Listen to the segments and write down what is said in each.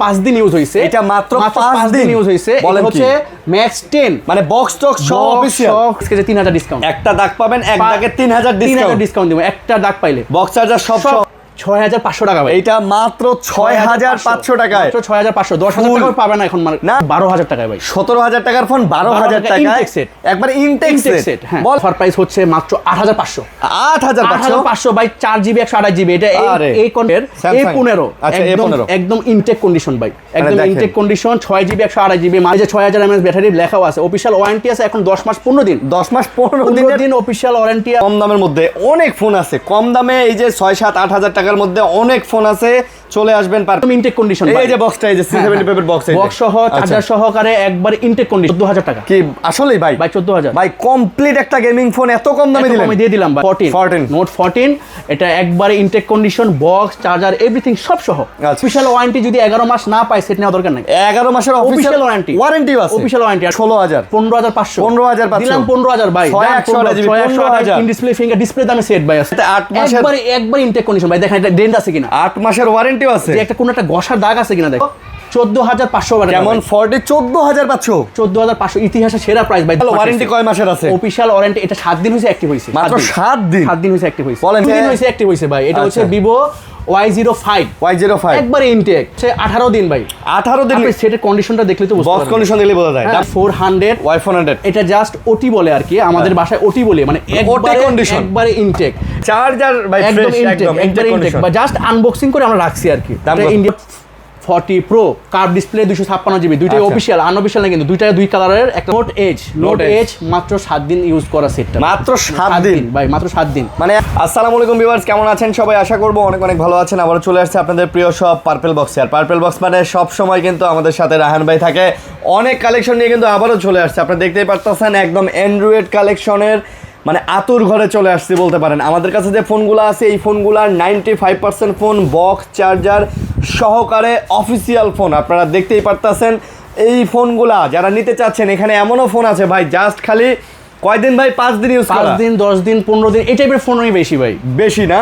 5 দিন ইউজ হইছে, এটা মাত্র 5 দিন ইউজ হইছে। এটা হচ্ছে ম্যাক্স 10 মানে বক্স টক সব অফিশিয়াল। আজকে 3000 ডিসকাউন্ট, একটা দাগ পাবেন, এক দাগে 3000 ডিসকাউন্ট দিব, একটা দাগ পাইলে। বক্স চার্জার সব 6500 টাকা ভাই, এটা মাত্র 6500 টাকায়, মাত্র 6500। 10000 টাকা পাবে না এখন না, 12000 টাকায় ভাই। 17000 টাকার ফোন 12000 টাকায় একবার ইনটেক সেট। হ্যাঁ, অফার প্রাইস হচ্ছে মাত্র 8500। 8500 ভাই, 4GB 128GB। এটা এই কোনের A15, আচ্ছা A15 একদম ইনটেক কন্ডিশন ভাই, একদম ইনটেক কন্ডিশন। 6GB 128GB, মাঝে 6000 mAh ব্যাটারি লেখাও আছে। অফিশিয়াল ওয়ারেন্টি আছে এখন 10 মাস 15 দিন, 10 মাস 15 দিন অফিশিয়াল ওয়ারেন্টি। কম দামের মধ্যে অনেক ফোন আছে, কম দামে এই যে 6-7-8000 টাকার মধ্যে অনেক ফোন আছে, চলে আসবেন। ইনটেক কন্ডিশন এই যে বক্সটা, এই যে C75 এর বক্স, বক্স সহ চার্জার সহকারে একবার ইনটেক কন্ডিশন। 14000 টাকা কি আসলেই ভাই? 14000 ভাই, কমপ্লিট একটা গেমিং ফোন এত কম দামে দিলেন? আমি দিয়ে দিলাম ভাই। 14 নোট 14, এটা একবারে intact condition, box charger everything সব সহ। অফিশিয়াল ওয়ারেন্টি যদি 11 মাস না পায়, সেট নেওয়া দরকার নাই। 11 মাসের অফিশিয়াল ওয়ারেন্টি আছে, অফিশিয়াল ওয়ারেন্টি। 16500 15500 দিলাম, 15000 ভাই। 100 ইন ডিসপ্লে ফিঙ্গার ডিসপ্লে দামে সেট ভাই আছে। 8 মাসের একবার ইনটেক কন্ডিশন ভাই, দেখেন এটা ডেন্ট আছে কিনা, 8 মাসের ওয়ারেন্টিও আছে, যে একটা কোন একটা ঘষার দাগ আছে কিনা দেখো। 14500 টাকা। কেমন 40 14500? 14500 ইতিহাসে সেরা প্রাইস ভাই। ওয়ারেন্টি কয় মাসের আছে? অফিশিয়াল ওয়ারেন্টি এটা 7 দিন হইছে অ্যাক্টিভ হইছে, মাত্র 7 দিন। 7 দিন হইছে অ্যাক্টিভ হইছে, বলেন 2 দিন হইছে অ্যাক্টিভ হইছে ভাই। এটা হচ্ছে Vivo Y05 একবারে ইনটেক, সে 18 দিন ভাই। 18 দিন। আপনি সেটের কন্ডিশনটা দেখলে তো বুঝতে পারবেন, বক্স কন্ডিশন দেখলে বোঝা যায়। 400 Y400 এটা জাস্ট ওটি বলে আর কি, আমাদের ভাষায় ওটি বলে, মানে একবারে ইনটেক। চার্জার ভাই ফ্রেশ, একদম ইনটেক বা জাস্ট আনবক্সিং করে আমরা রাখছি আর কি। এটা India 40 Pro curve display 256GB, দুইটাই অফিশিয়াল, আনঅফিশিয়াল না কিন্তু, দুইটাই দুই কালারের। একটা নোট এজ মাত্র 7 দিন ইউজ করা সেটটা, মাত্র 7 দিন ভাই, মাত্র 7 দিন। মানে আসসালামু আলাইকুম ভিউয়ার্স, কেমন আছেন সবাই? আশা করব অনেক অনেক ভালো আছেন। আবারো চলে আসছে আপনাদের প্রিয় শপ পার্পল বক্স। আর পার্পল বক্স মানে সব সময় কিন্তু আমাদের সাথে রাহান ভাই থাকে, অনেক কালেকশন নিয়ে কিন্তু আবারও চলে আসছে। আপনারা দেখতেই পারতেছেন একদম অ্যান্ড্রয়েড কালেকশনের মানে আতুর ঘরে চলে আসছে বলতে পারেন। আমাদের কাছে যে ফোনগুলো আছে, এই ফোনগুলার 95% ফোন বক্স চার্জার সহকারে অফিসিয়াল ফোন। আপনারা দেখতেই পারতেছেন এই ফোনগুলা যারা নিতে চাচ্ছেন, এখানে এমনও ফোন আছে ভাই জাস্ট খালি কয়দিন ভাই, 5 দিন ইউজ করা, 5 দিন 10 দিন 15 দিন এই টাইপের ফোনই বেশি ভাই, বেশি না?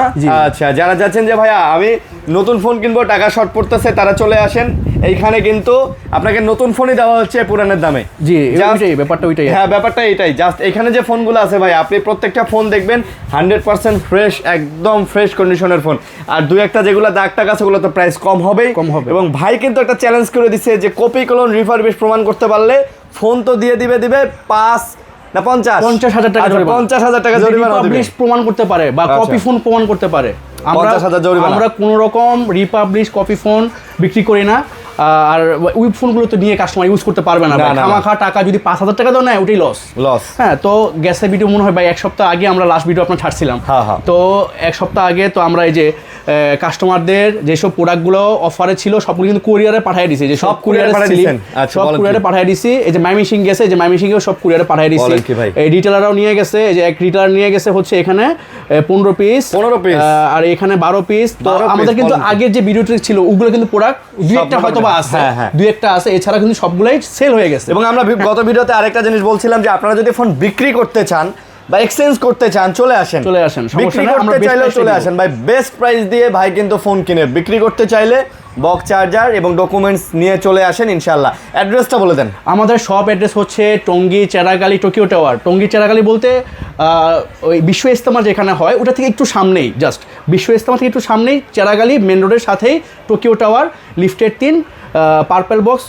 আচ্ছা, যারা যাচ্ছেন যে ভাইয়া আমি নতুন ফোন কিনবো, টাকা শর্ট পড়তেছে, তারা চলে আসেন এইখানে, কিন্তু আপনাকে নতুন ফোনই দেওয়া হচ্ছে পুরানের দামে। জি, ওইটাই ব্যাপারটা, ওইটাই। হ্যাঁ, ব্যাপারটা এটাই। জাস্ট এখানে যে ফোনগুলো আছে ভাই, আপনি প্রত্যেকটা ফোন দেখবেন 100% ফ্রেশ, একদম ফ্রেশ কন্ডিশনের ফোন। আর দুই একটা যেগুলো দাগ টাগ আছে, ওগুলো তো প্রাইস কম হবে। এবং ভাই কিন্তু একটা চ্যালেঞ্জ করে দিচ্ছে যে কপি কলন রিফারবিশ প্রমাণ করতে পারলে ফোন তো দিয়ে দিবে 5 না 50,000 টাকা, 50,000 টাকা জরিমানা দিবে, প্রমাণ করতে পারে বা কপি ফোন প্রমাণ করতে পারে। আমরা কোনো রকম রিপাবলিশ কপি ফোন বিক্রি করি না। আর ওই ফোনগুলো তো নিয়ে কাস্টমার ইউজ করতে পারবে না, খামাখা টাকা যদি 5000 টাকা দাও না, ওটাই লস। হ্যাঁ, তো গ্যাসের ভিডিও মনে হয় ভাই 1 সপ্তাহ আগে আমরা লাস্ট ভিডিও আপনার ছাড়ছিলাম। তো 1 সপ্তাহ আগে তো আমরা এই যে কাস্টমারদের যেসব প্রোডাক্টগুলো অফারে ছিল সবগুলো কিন্তু কুরিয়ারে পাঠিয়ে দিছি, যে সব কুরিয়ারে পাঠিয়ে দিছি। এই যে মাইমিসিং গেছে, যে মাইমিসিংও সব কুরিয়ারে পাঠিয়ে দিছি। এই রিটেলাররাও নিয়ে গেছে, এই যে এক রিটেলার নিয়ে গেছে হচ্ছে এখানে 15 পিস, আর এখানে 12 পিস। তো আমাদের কিন্তু আগের যে ভিডিওটি ছিল ওগুলো কিন্তু প্রোডাক্ট দুই একটা হয়তো আছে, দুই একটা আছে, এছাড়া কিন্তু সবগুলাই সেল হয়ে গেছে। এবং আমরা গত ভিডিওতে আরেকটা জিনিস বলছিলাম যে আপনারা যদি ফোন বিক্রি করতে চান বা এক্সচেঞ্জ করতে চান, চলে আসেন, বিক্রি করতে চাইলে চলে আসেন ভাই, বেস্ট প্রাইস দিয়ে ভাই কিন্তু ফোন কিনে। বিক্রি করতে চাইলে বক্স চার্জার এবং ডকুমেন্টস নিয়ে চলে আসেন ইনশাআল্লাহ। অ্যাড্রেসটা বলে দেন। আমাদের শপ অ্যাড্রেস হচ্ছে টঙ্গী চেরাগালি টোকিও টাওয়ার। টঙ্গী চেরাগালি বলতে ওই বিশ্ব ইজতেমা যেখানে হয় ওটা থেকে একটু সামনেই, জাস্ট বিশ্ব ইজতেমা থেকে একটু সামনেই চেরাগালি মেন রোডের সাথেই টোকিও টাওয়ার, লিফটের 3, purple box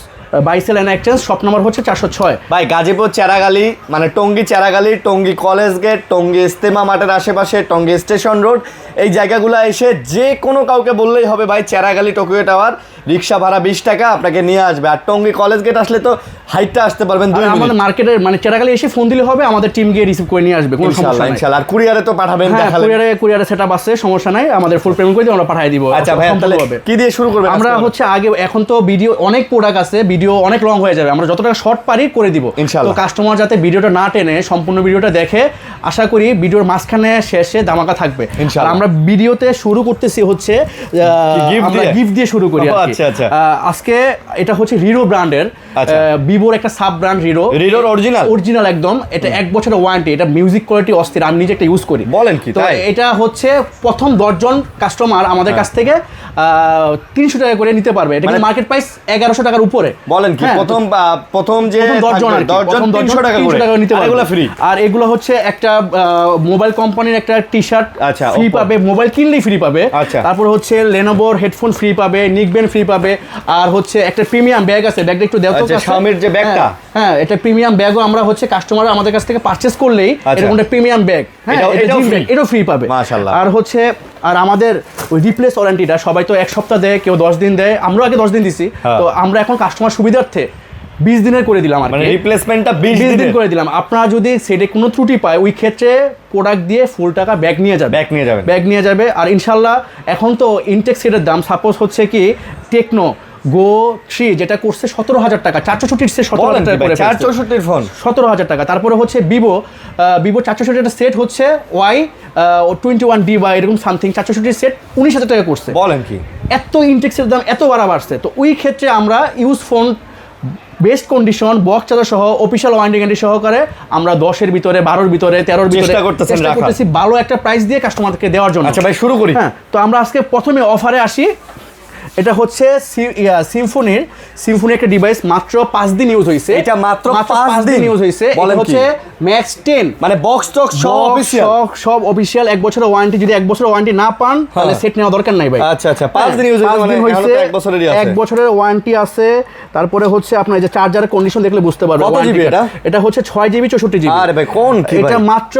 বাইসেল and exchange, shop number হচ্ছে 406 ভাই। গাজীপুর চেরাগালি মানে টঙ্গী চেরাগালি, টঙ্গী কলেজ গেট, টঙ্গী ইজতেমা মাঠের আশেপাশে, টঙ্গী স্টেশন রোড, এই জায়গাগুলো এসে যে কোনো কাউকে বললেই হবে ভাই চেরাগালি টোকিও টাওয়ার, রিক্সা ভাড়া 20 টাকা আপনাকে নিয়ে আসবে। আর টঙ্গী কলেজ গেট আসলে তো হাইটটা আসতে পারবেন 2 মিনিট। আমাদের মার্কেটের মানে চেরাগালি এসে ফোন দিলে হবে, আমাদের টিম গিয়ে রিসিভ করে নিয়ে আসবে, কোনো সমস্যা নাই ইনশাআল্লাহ। আর কুরিয়ারে তো পাঠাবেন, দেখালেন কুরিয়ারে সেটআপ আছে, সমস্যা নাই, আমাদের ফুল পেমেন্ট করে দিয়ে আমরা পাঠিয়ে দিব। আচ্ছা ভাই, তাহলে কি দিয়ে শুরু করবেন? আমরা হচ্ছে আগে, এখন তো ভিডিও অনেক প্রোডাক্ট আছে, ভিডিও অনেক লং হয়ে যাবে, আমরা যতটা শর্ট পারি করে দিব ইনশাআল্লাহ। তো কাস্টমার যাতে ভিডিওটা না টেনে সম্পূর্ণ ভিডিওটা দেখে, আশা করি ভিডিওর মাঝখানে শেষে ধামাকা থাকবে ইনশাআল্লাহ। আমরা ভিডিওতে শুরু করতেছি হচ্ছে আমরা গিফট দিয়ে শুরু করি। আজকে এটা হচ্ছে হিরো ব্র্যান্ডের ভিভোর একটা সাব ব্র্যান্ড রিডোর অরিজিনাল একদম, এটা 1 বছরের ওয়ারেন্টি, এটা মিউজিক কোয়ালিটি অস্থির, আমি নিজে একটা ইউজ করি। বলেন কি তো তাই? এটা হচ্ছে প্রথম 10 জন কাস্টমার আমাদের কাছ থেকে 300 টাকা করে নিতে পারবে, এটা কিন্তু মার্কেট প্রাইস 1100 টাকার উপরে। বলেন কি প্রথম যে 10 জন 300 টাকা করে নিতে পারবে, এগুলো ফ্রি। আর এগুলো হচ্ছে একটা মোবাইল কোম্পানির একটা টি-শার্ট ফ্রি পাবে, মোবাইল কিনলেই ফ্রি পাবে। তারপর হচ্ছে লেনোভোর হেডফোন ফ্রি পাবে, নিকবেন ফ্রি পাবে, আর হচ্ছে একটা প্রিমিয়াম ব্যাগ আছে, ব্যাগটা একটু দেখো তো, শাওমির যে ব্যাগটা, হ্যাঁ এটা প্রিমিয়াম ব্যাগও আমরা হচ্ছে কাস্টমার আমাদের কাছ থেকে পারচেজ করলেই এরকম একটা প্রিমিয়াম ব্যাগ, হ্যাঁ এটাও ফ্রি পাবে। মাশাআল্লাহ। আর হচ্ছে আর আমাদের ওই রিপ্লেস ওয়ারেন্টিটা সবাই তো 1 সপ্তাহ দেয়, কেউ 10 দিন দেয়, আমরা আগে 10 দিন দিছি, তো আমরা এখন কাস্টমার সুবিধার্থে 20 দিনের করে দিলাম, আর মানে রিপ্লেসমেন্টটা 20 দিন করে দিলাম। আপনারা যদি সেটে কোনো ত্রুটি পায় ওই ক্ষেত্রে প্রোডাক্ট দিয়ে ফুল টাকা ব্যাগ নিয়ে যাবে। আর ইনশাল্লাহ এখন তো ইনটেক সেটের দাম সাপোজ হচ্ছে কি টেকনো গো 3 যেটা করছে 17,000 টাকা, 464 সেট 17,000 টাকা করে, 464 ফোন 17,000 টাকা। তারপরে হচ্ছে ভিভো 464 একটা সেট হচ্ছে Y21D বা এরকম সামথিং 464 সেট 19,000 টাকা করছে। বলেন কি, এত ইনটেক্সের দাম এত বাড়ছে। তো ওই ক্ষেত্রে আমরা use phone best condition box charger সহ অফিশিয়াল ওয়ারেন্টি গ্যারান্টি সহকারে আমরা 10-এর ভিতরে 12-এর ভিতরে 13-এর ভিতরে চেষ্টা করতেছি ভালো একটা প্রাইস দিয়ে কাস্টমারকে দেওয়ার জন্য। আচ্ছা ভাই শুরু করি। হ্যাঁ, তো আমরা আজকে প্রথমে অফারে আসি। এটা হচ্ছে সিম্ফনি একটা ডিভাইস, মাত্র 5 দিন ইউজ হয়েছে। এটা মাত্র 5 দিন ইউজ হয়েছে। এটা হচ্ছে ম্যাক্স 10, মানে বক্স টক সব অফিশিয়াল 1 বছরের ওয়ারেন্টি। যদি 1 বছরের ওয়ারেন্টি না পান তাহলে সেট নেওয়া দরকার নাই ভাই। আচ্ছা 5 দিন ইউজ হয়েছে, 1 বছরেরই আছে, 1 বছরের ওয়ারেন্টি আছে। তারপরে হচ্ছে আপনার এই যে চার্জারের কন্ডিশন দেখলে বুঝতে পারবেন। কত জিবি এটা? এটা হচ্ছে 6 জিবি 64 জিবি। আরে ভাই কোন কি ভাই, এটা মাত্র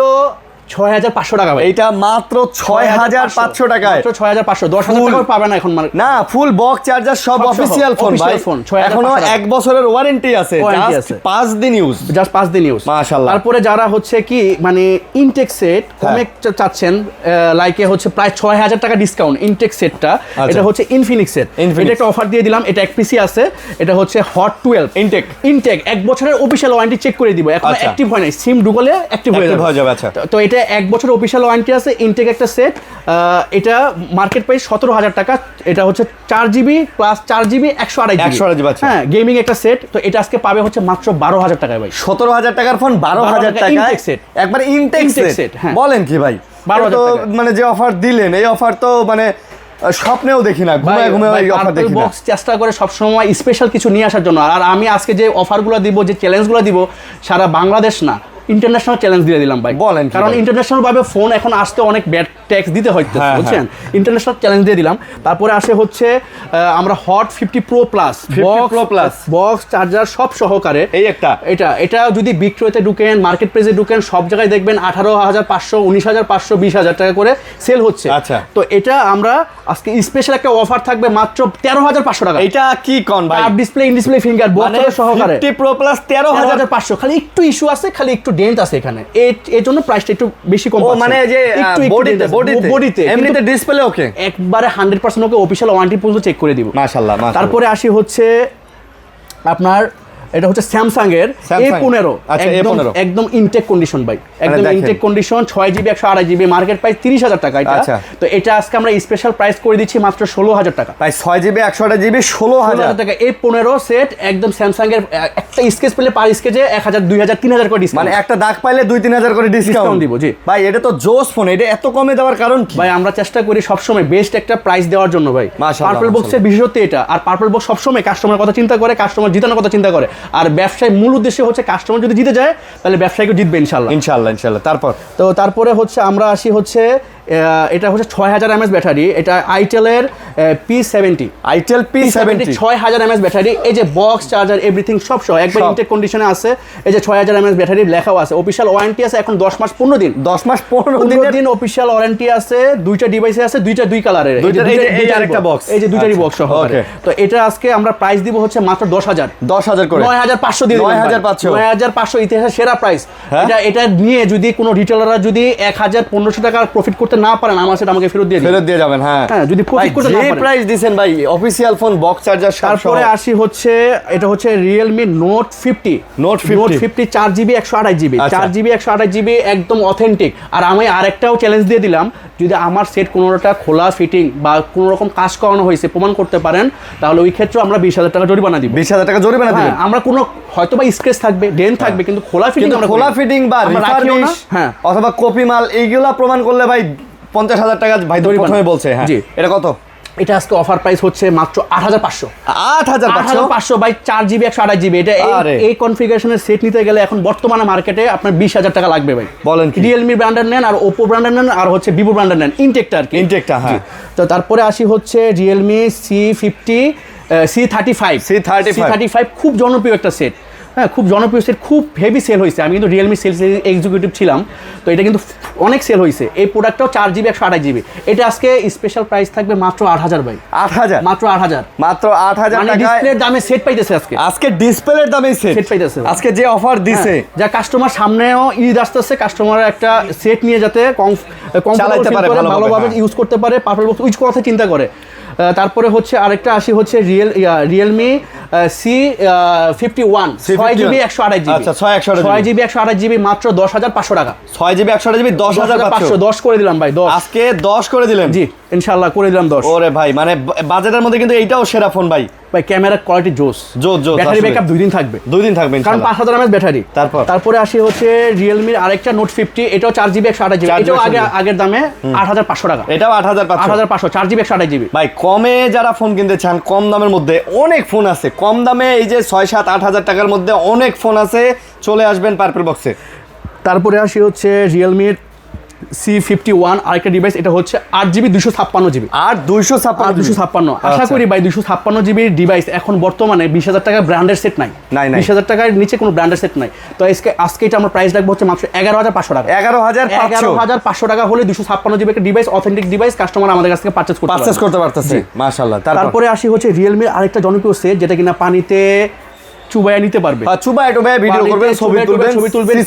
6,500 টাকা ভাই। এটা মাত্র 6,500 টাকায়, মাত্র 6,500, 10,000 টাকা পাবে না এখন না। ফুল বক্স চার্জার সব অফিশিয়াল ফোন ভাই, এখনো 1 বছরের ওয়ারেন্টি আছে, জাস্ট 5 দিন ইউজ, মাশাআল্লাহ। তারপরে যারা হচ্ছে কি মানে ইনটেক সেট কমে চাচ্ছেন, লাইকে হচ্ছে প্রায় 6,000 টাকা ডিসকাউন্ট ইনটেক সেটটা। এটা হচ্ছে ইনফিনিক্স সেট, এটা একটা অফার দিয়ে দিলাম। এটা এক পিসি আছে, এটা হচ্ছে হট 12 ইনটেক 1 বছরের অফিশিয়াল ওয়ারেন্টি চেক করে দিব, এখন অ্যাক্টিভ হয় নাই, সিম ঢুকলে অ্যাক্টিভ হয়ে যাবে। আচ্ছা, তো এটা 1 বছর অফিশিয়াল ওয়ারেন্টি আছে, ইনটেক একটা সেট। এটা মার্কেট প্রাইস 17,000 টাকা। এটা হচ্ছে 4 জিবি প্লাস 4 জিবি 128 জিবি, হ্যাঁ গেমিং একটা সেট। তো এটা আজকে পাবে হচ্ছে মাত্র 12,000 টাকায় ভাই। 17,000 টাকার ফোন 12,000 টাকা ইনটেক সেট, একবার ইনটেক সেট। বলেন কি ভাই, 12,000 টাকা মানে যে অফার দিলেন, এই অফার তো মানে স্বপ্নেও দেখি না, ঘুমায় এই অফার দেখি না। বক্স চেষ্টা করে সব সময় স্পেশাল কিছু নিয়ে আসার জন্য। আর আমি আজকে যে অফারগুলো দিব, যে চ্যালেঞ্জগুলো দিব, সারা বাংলাদেশ না ইন্টারন্যাশনাল চ্যালেঞ্জ দিয়ে দিলাম ভাই। বলেন, কারণ ইন্টারন্যাশনাল ভাবে ফোন এখন আসতে অনেক ব্যাড ট্যাক্স দিতে হচ্ছে, বুঝছেন? ইন্টারন্যাশনাল চ্যালেঞ্জ দিয়ে দিলাম। তারপরে আসে হচ্ছে আমরা hot 50 pro plus box charger সব সহকারে এই একটা এটা যদি বিক্রয়তে ঢুকেন, মার্কেট প্রাইসে ঢুকেন, সব জায়গায় দেখবেন 18,500, 19,500, 20,000 টাকা করে সেল হচ্ছে। আচ্ছা, তো এটা আমরা আজকে স্পেশাল একটা অফার থাকবে মাত্র 13,500 টাকা। এটা কি কোন ভাই? Display in display finger box সহকারে 50 প্রো প্লাস 13,500। খালি একটু ইস্যু আছে, খালি একটু ডেন্ট আছে এখানে, এর জন্য প্রাইসটা একটু বেশি কম পাচ্ছে। মানে যে বডিতে এমনিতে ডিসপ্লে ওকে, একবারে 100% ওকে, অফিশিয়াল ওয়ারেন্টি পর্যন্ত চেক করে দিব। মাশাআল্লাহ। তারপরে তারপরে আসি হচ্ছে আপনার এটা হচ্ছে স্যামসাং এর A15, একদম ইনটেক কন্ডিশন ভাই, একদম intact condition, 6 GB 128 GB, market price 30,000 টাকা এটা। তো এটা আজকে আমরা স্পেশাল প্রাইস করে দিচ্ছি মাত্র 16,000 টাকা। প্রাইস 6 জিবি 128 জিবি 16,000 টাকা। A15 সেট একদম স্যামসাং এর, একটা স্কেচ পেলে পার স্কেচে 1,000, 2,000, 3,000 করে ডিসকাউন্ট, মানে একটা দাগ পাইলে 2-3,000 করে ডিসকাউন্ট দিব। জি ভাই, এটা তো জোস ফোন, এটা এত কমে দেওয়ার কারণ কি ভাই? আমরা চেষ্টা করি সবসময় বেস্ট একটা প্রাইস দেওয়ার জন্য ভাই। পার্পল বক্সের বিশেষত্ব এটা, আর পার্পল বক্স সবসময় কাস্টমারের কথা চিন্তা করে, কাস্টমার জিতানোর কথা চিন্তা করে। আর ব্যবসায় মূল উদ্দেশ্য হচ্ছে কাস্টমার যদি জিতে যায় তাহলে ব্যবসায়ীকে জিতবে ইনশাল্লাহ। তারপরে হচ্ছে আমরা আসি হচ্ছে এটা হচ্ছে 6,000 mAh ব্যাটারি, এটা আইটেলের P70, itel P70 6,000 mAh battery. এই যে বক্স চার্জার এভরিথিং সব সহ একবার ইনটেক কন্ডিশনে আছে। এই যে 6,000 mAh ব্যাটারি লেখাও আছে, অফিশিয়াল ওয়ারেন্টি আছে এখন 10 মাস 15 দিন, 10 মাস 15 দিন অফিশিয়াল ওয়ারেন্টি আছে। দুইটা ডিভাইসে আছে, দুই কালারের, এই আরেকটা বক্স, এই যে দুইটারই বক্স সহ। তো এটা আজকে আমরা প্রাইস দিব হচ্ছে মাত্র 10,000 করে, 9,500 দিয়ে দিলাম। 9,500 ইতিহাসের সেরা প্রাইস। এটা নিয়ে যদি কোনো রিটেলাররা যদি 1,000-1,500 টাকা প্রফিট করতে না পারেন আমার সেটা আমাকে ফেরত দিয়ে যাবেন। হ্যাঁ যদি প্রফিট করতে না পারেন। প্রাইস দিবেন ভাই অফিশিয়াল ফোন বক্স চার্জার। তারপরে আসি হচ্ছে এটা হচ্ছে Realme Note 50 4GB 128GB 4GB 128GB একদম অথেন্টিক। আর আমি আরেকটাও চ্যালেঞ্জ দিয়ে দিলাম, যদি আমার সেট কোনোটা খোলা ফিটিং বা কোনো রকম কাজ করানো হয়েছে প্রমাণ করতে পারেন, তাহলে ওই ক্ষেত্রে আমরা 20,000 টাকা জরিমানা দিব। 20,000 টাকা জরিমানা দিবেন। আমরা কোনো হয়তো বা স্ক্র্যাচ থাকবে, ডেন থাকবে, কিন্তু খোলা ফিটিং বা রিফারবিশ অথবা কপি মাল এইগুলা প্রমাণ করলে ভাই 50,000 টাকা ভাই প্রথমে বলছে। হ্যাঁ এটা কত? এটা আজকে অফার প্রাইস হচ্ছে মাত্র 8,500 বাই 4GB 128GB। এটা এই কনফিগারেশনের সেট নিতে গেলে এখন বর্তমানে মার্কেটে আপনার 20,000 টাকা লাগবে ভাই। বলেন Realme ব্র্যান্ডের নেন আর Oppo ব্র্যান্ডের নেন আর হচ্ছে Vivo ব্র্যান্ডের নেন, ইনটেকটা আর কি। ইনটেকটা হ্যাঁ। তো তারপরে আসি হচ্ছে Realme C35 খুব জনপ্রিয় একটা সেট। হ্যাঁ খুব জনপ্রিয় সেট, খুব হেভি সেল হয়েছে। আমি কিন্তু Realme সেলস এক্সিকিউটিভ ছিলাম, তো এটা কিন্তু অনেক সেল হয়েছে। এই প্রোডাক্টটাও 4GB 128GB। এটা আজকে স্পেশাল প্রাইস থাকবে মাত্র 8,000 ভাই। 8,000 মাত্র 8,000 টাকা ডিসপ্লের দামে সেট পাইতেছে আজকে ডিসপ্লের দামে সেট পাইতেছে আজকে যে অফার দিছে। যা কাস্টমার সামনেও ঈদ আসতেছে, কাস্টমার একটা সেট নিয়ে যাতে কম চালাতে পারে, ভালোভাবে ইউজ করতে পারে, পারফেক্ট বক্স ইউজ কথা চিন্তা করে। তারপরে হচ্ছে আরেকটা আসি হচ্ছে Realme C51 6GB 128GB। আচ্ছা 6GB 128GB মাত্র 10,500 টাকা। 6GB 128GB 10,500 10 করে দিলাম ভাই। 10 আজকে 10 করে দিলেন? জি ইনশাআল্লাহ করে দিলাম 10। ওরে ভাই মানে বাজেটের মধ্যে কিন্তু এইটাও সেরা ফোন ভাই। ক্যামেরা কোয়ালিটি জোস, ব্যাটারি ব্যাকআপ 2 দিন থাকবে কারণ 5000 mAh ব্যাটারি। তারপরে আসি হচ্ছে Realme আরেকটা Note 50, এটাও 4GB 128GB। এটাও আগের দামে 8,500 টাকা। এটাও 8,500 4GB 128GB। ভাই কমে যারা ফোন কিনতে চান, কম দামের মধ্যে অনেক ফোন আছে। কম দামে এই যে 6-7-8,000 টাকার মধ্যে অনেক ফোন আছে, চলে আসবেন পার্পল বক্সে। তারপরে আসি হচ্ছে Realme C51 আরেকটা ডিভাইস, এটা হচ্ছে 8GB 256GB। 256 আশা করি ভাই 256GB ডিভাইস এখন বর্তমানে 20,000 টাকা ব্র্যান্ডের সেট নাই। 20,000 টাকার নিচে কোনো ব্র্যান্ডের সেট নাই। তো আজকে এটা আমরা প্রাইস রাখবো হচ্ছে মাত্র 11,500 টাকা। 11,500 টাকা হলে 256GB একটা ডিভাইস, অথেন্টিক ডিভাইস, কাস্টমার আমাদের কাছ থেকে পারচেজ করতে পারতেছে। মাশাআল্লাহ। তারপরে আসি হচ্ছে Realme আরেকটা জনপ্রিয় সেট, যেটা কিনা পানিতে চুবায়া নিতে পারবে। চুবায়া ভিডিও করবেন, ছবি তুলবেন।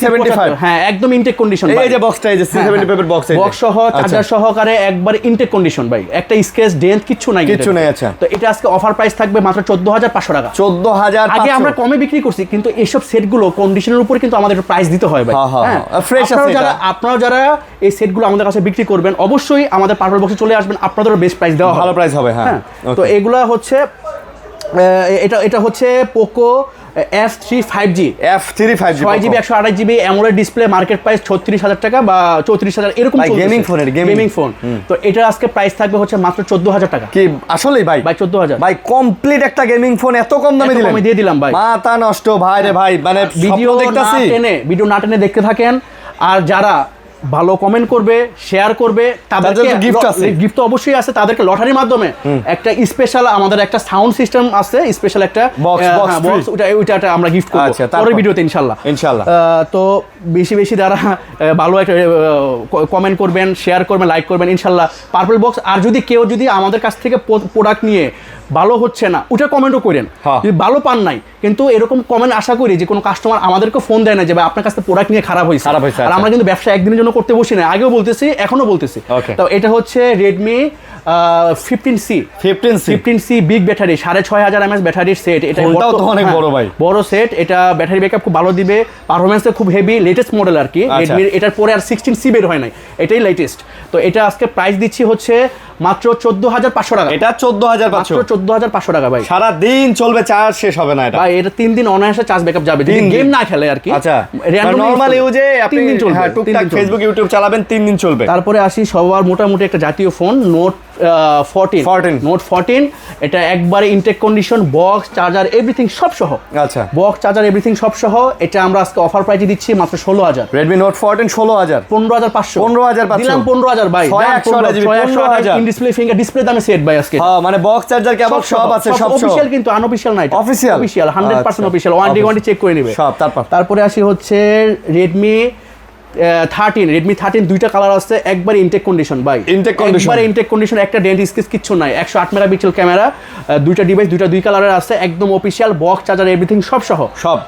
C75 হ্যাঁ একদম ইনটেক কন্ডিশন। এই যে বক্সটা, এই যে C75 এর বক্স, বক্স সহ চার্জার সহকারে একবার ইনটেক কন্ডিশন ভাই। একটা স্ক্র্যাচ ডেন্ট কিচ্ছু নাই। আচ্ছা তো এটা আজকে অফার প্রাইস থাকবে মাত্র 14,500 টাকা। 14,500। আগে আমরা কমে বিক্রি করছি, কিন্তু এইসব সেটগুলো কন্ডিশনের উপর কিন্তু আমাদের প্রাইস দিতে হয় ভাই। হ্যাঁ ফ্রেশ আছে। আপনারা যারা এই সেটগুলো আমাদের কাছে বিক্রি করবেন, অবশ্যই আমাদের পার্পল বক্সে চলে আসবেন, আপনাদেরও বেস্ট প্রাইস দেওয়া হবে, ভালো প্রাইস হবে। হ্যাঁ তো এগুলা হচ্ছে এটা হচ্ছে Poco F3 5G 6GB 128GB AMOLED display, market price 36,000 টাকা বা 34,000 এরকম। Gaming phone. তো এটা আজকে প্রাইস থাকবে হচ্ছে মাত্র 14,000 টাকা। কি আসলেই ভাই 14,000 ভাই কমপ্লিট একটা গেমিং ফোন এত কম দামে দিয়ে দিলাম ভাই। মাথা নষ্ট ভাই রে ভাই। মানে ভিডিও ভিডিও না টেনে দেখতে থাকেন, আর যারা ভালো কমেন্ট করবে, শেয়ার করবে, তাদেরকে গিফট তো অবশ্যই আছে। তাদেরকে লটারির মাধ্যমে একটা স্পেশাল আমাদের একটা সাউন্ড সিস্টেম আছে, স্পেশাল একটা বক্স, ওইটা আমরা গিফট করব পরের ভিডিওতে ইনশাআল্লাহ। তো বেশি যারা ভালো একটা কমেন্ট করবেন, শেয়ার করবেন, লাইক করবেন ইনশাআল্লাহ পার্পল বক্স। আর যদি আমাদের কাছ থেকে প্রোডাক্ট নিয়ে ভালো হচ্ছে না, ওটা কমেন্টও করেন। যদি ভালো পান নাই, কিন্তু এরকম কমেন্ট আশা করি যে কোনো কাস্টমার আমাদেরকে ফোন দেয় না যে ভাই আপনার কাছ থেকে প্রোডাক্ট নিয়ে খারাপ হয়েছে। আর আমরা কিন্তু ব্যবসা একদিনের জন্য করতে বসি না, আগেও বলতেছি এখনো বলতেছি। তো এটা হচ্ছে Redmi 15C big battery, 6,500 mAh ব্যাটারির সেট। এটা অনেক বড় সেট। এটা ব্যাটারি ব্যাকআপ খুব ভালো দিবে, পারফরম্যান্স খুব হেভি, লেটেস্ট মডেল আর কি। Redmi এটার পরে আর 16C বের হয় নাই, এটাই লেটেস্ট। তো এটা আজকে প্রাইস দিচ্ছি হচ্ছে মাত্র 14,500 টাকা। এটা 14,500 টাকা ভাই। সারা দিন চলবে, চার্জ শেষ হবে না এটা ভাই। এটা 3 দিন অনায়াসে চার্জ ব্যাকআপ যাবে, যদি গেম না খেলে আর কি। আচ্ছা নরমাল ইউজে আপনি 3 দিন চলবে, টুকটাক ফেসবুক ইউটিউব চালাবেন, 3 দিন চলবে। তারপরে আসি সবার মোটামুটি একটা জাতীয় ফোন Note 14। এটা একবারে intact condition, box charger everything সব সহ। আচ্ছা বক্স চার্জার এভরিথিং সব সহ। এটা আমরা আজকে অফার প্রাইসে দিচ্ছি মাত্র 16,000। Redmi Note 14 16,000 15,500 দিলাম। 15,000 ভাই। 6,128 ইন ডিসপ্লে ফিঙ্গার ডিসপ্লে দামে সেট ভাই আজকে। হ্যাঁ মানে বক্স চার্জার কেবল সব আছে, সব অফিশিয়াল, কিন্তু আনঅফিশিয়াল নাই। অফিশিয়াল 100% অফিশিয়াল, ওয়ারেন্টি চেক করে নেবে সব। তারপরে আসি হচ্ছে Redmi 13 দুইটা কালার আছে, একবারে ইনটেক কন্ডিশন ভাই। একবারে ইনটেক কন্ডিশন, একটা ডেন্ট স্কেচ কিচ্ছু নাই। 108 মেগাপিক্সেল ক্যামেরা, দুইটা ডিভাইস, দুই কালারের আছে, একদম অফিশিয়াল, বক্স চার্জার এভরিথিং সব সহ।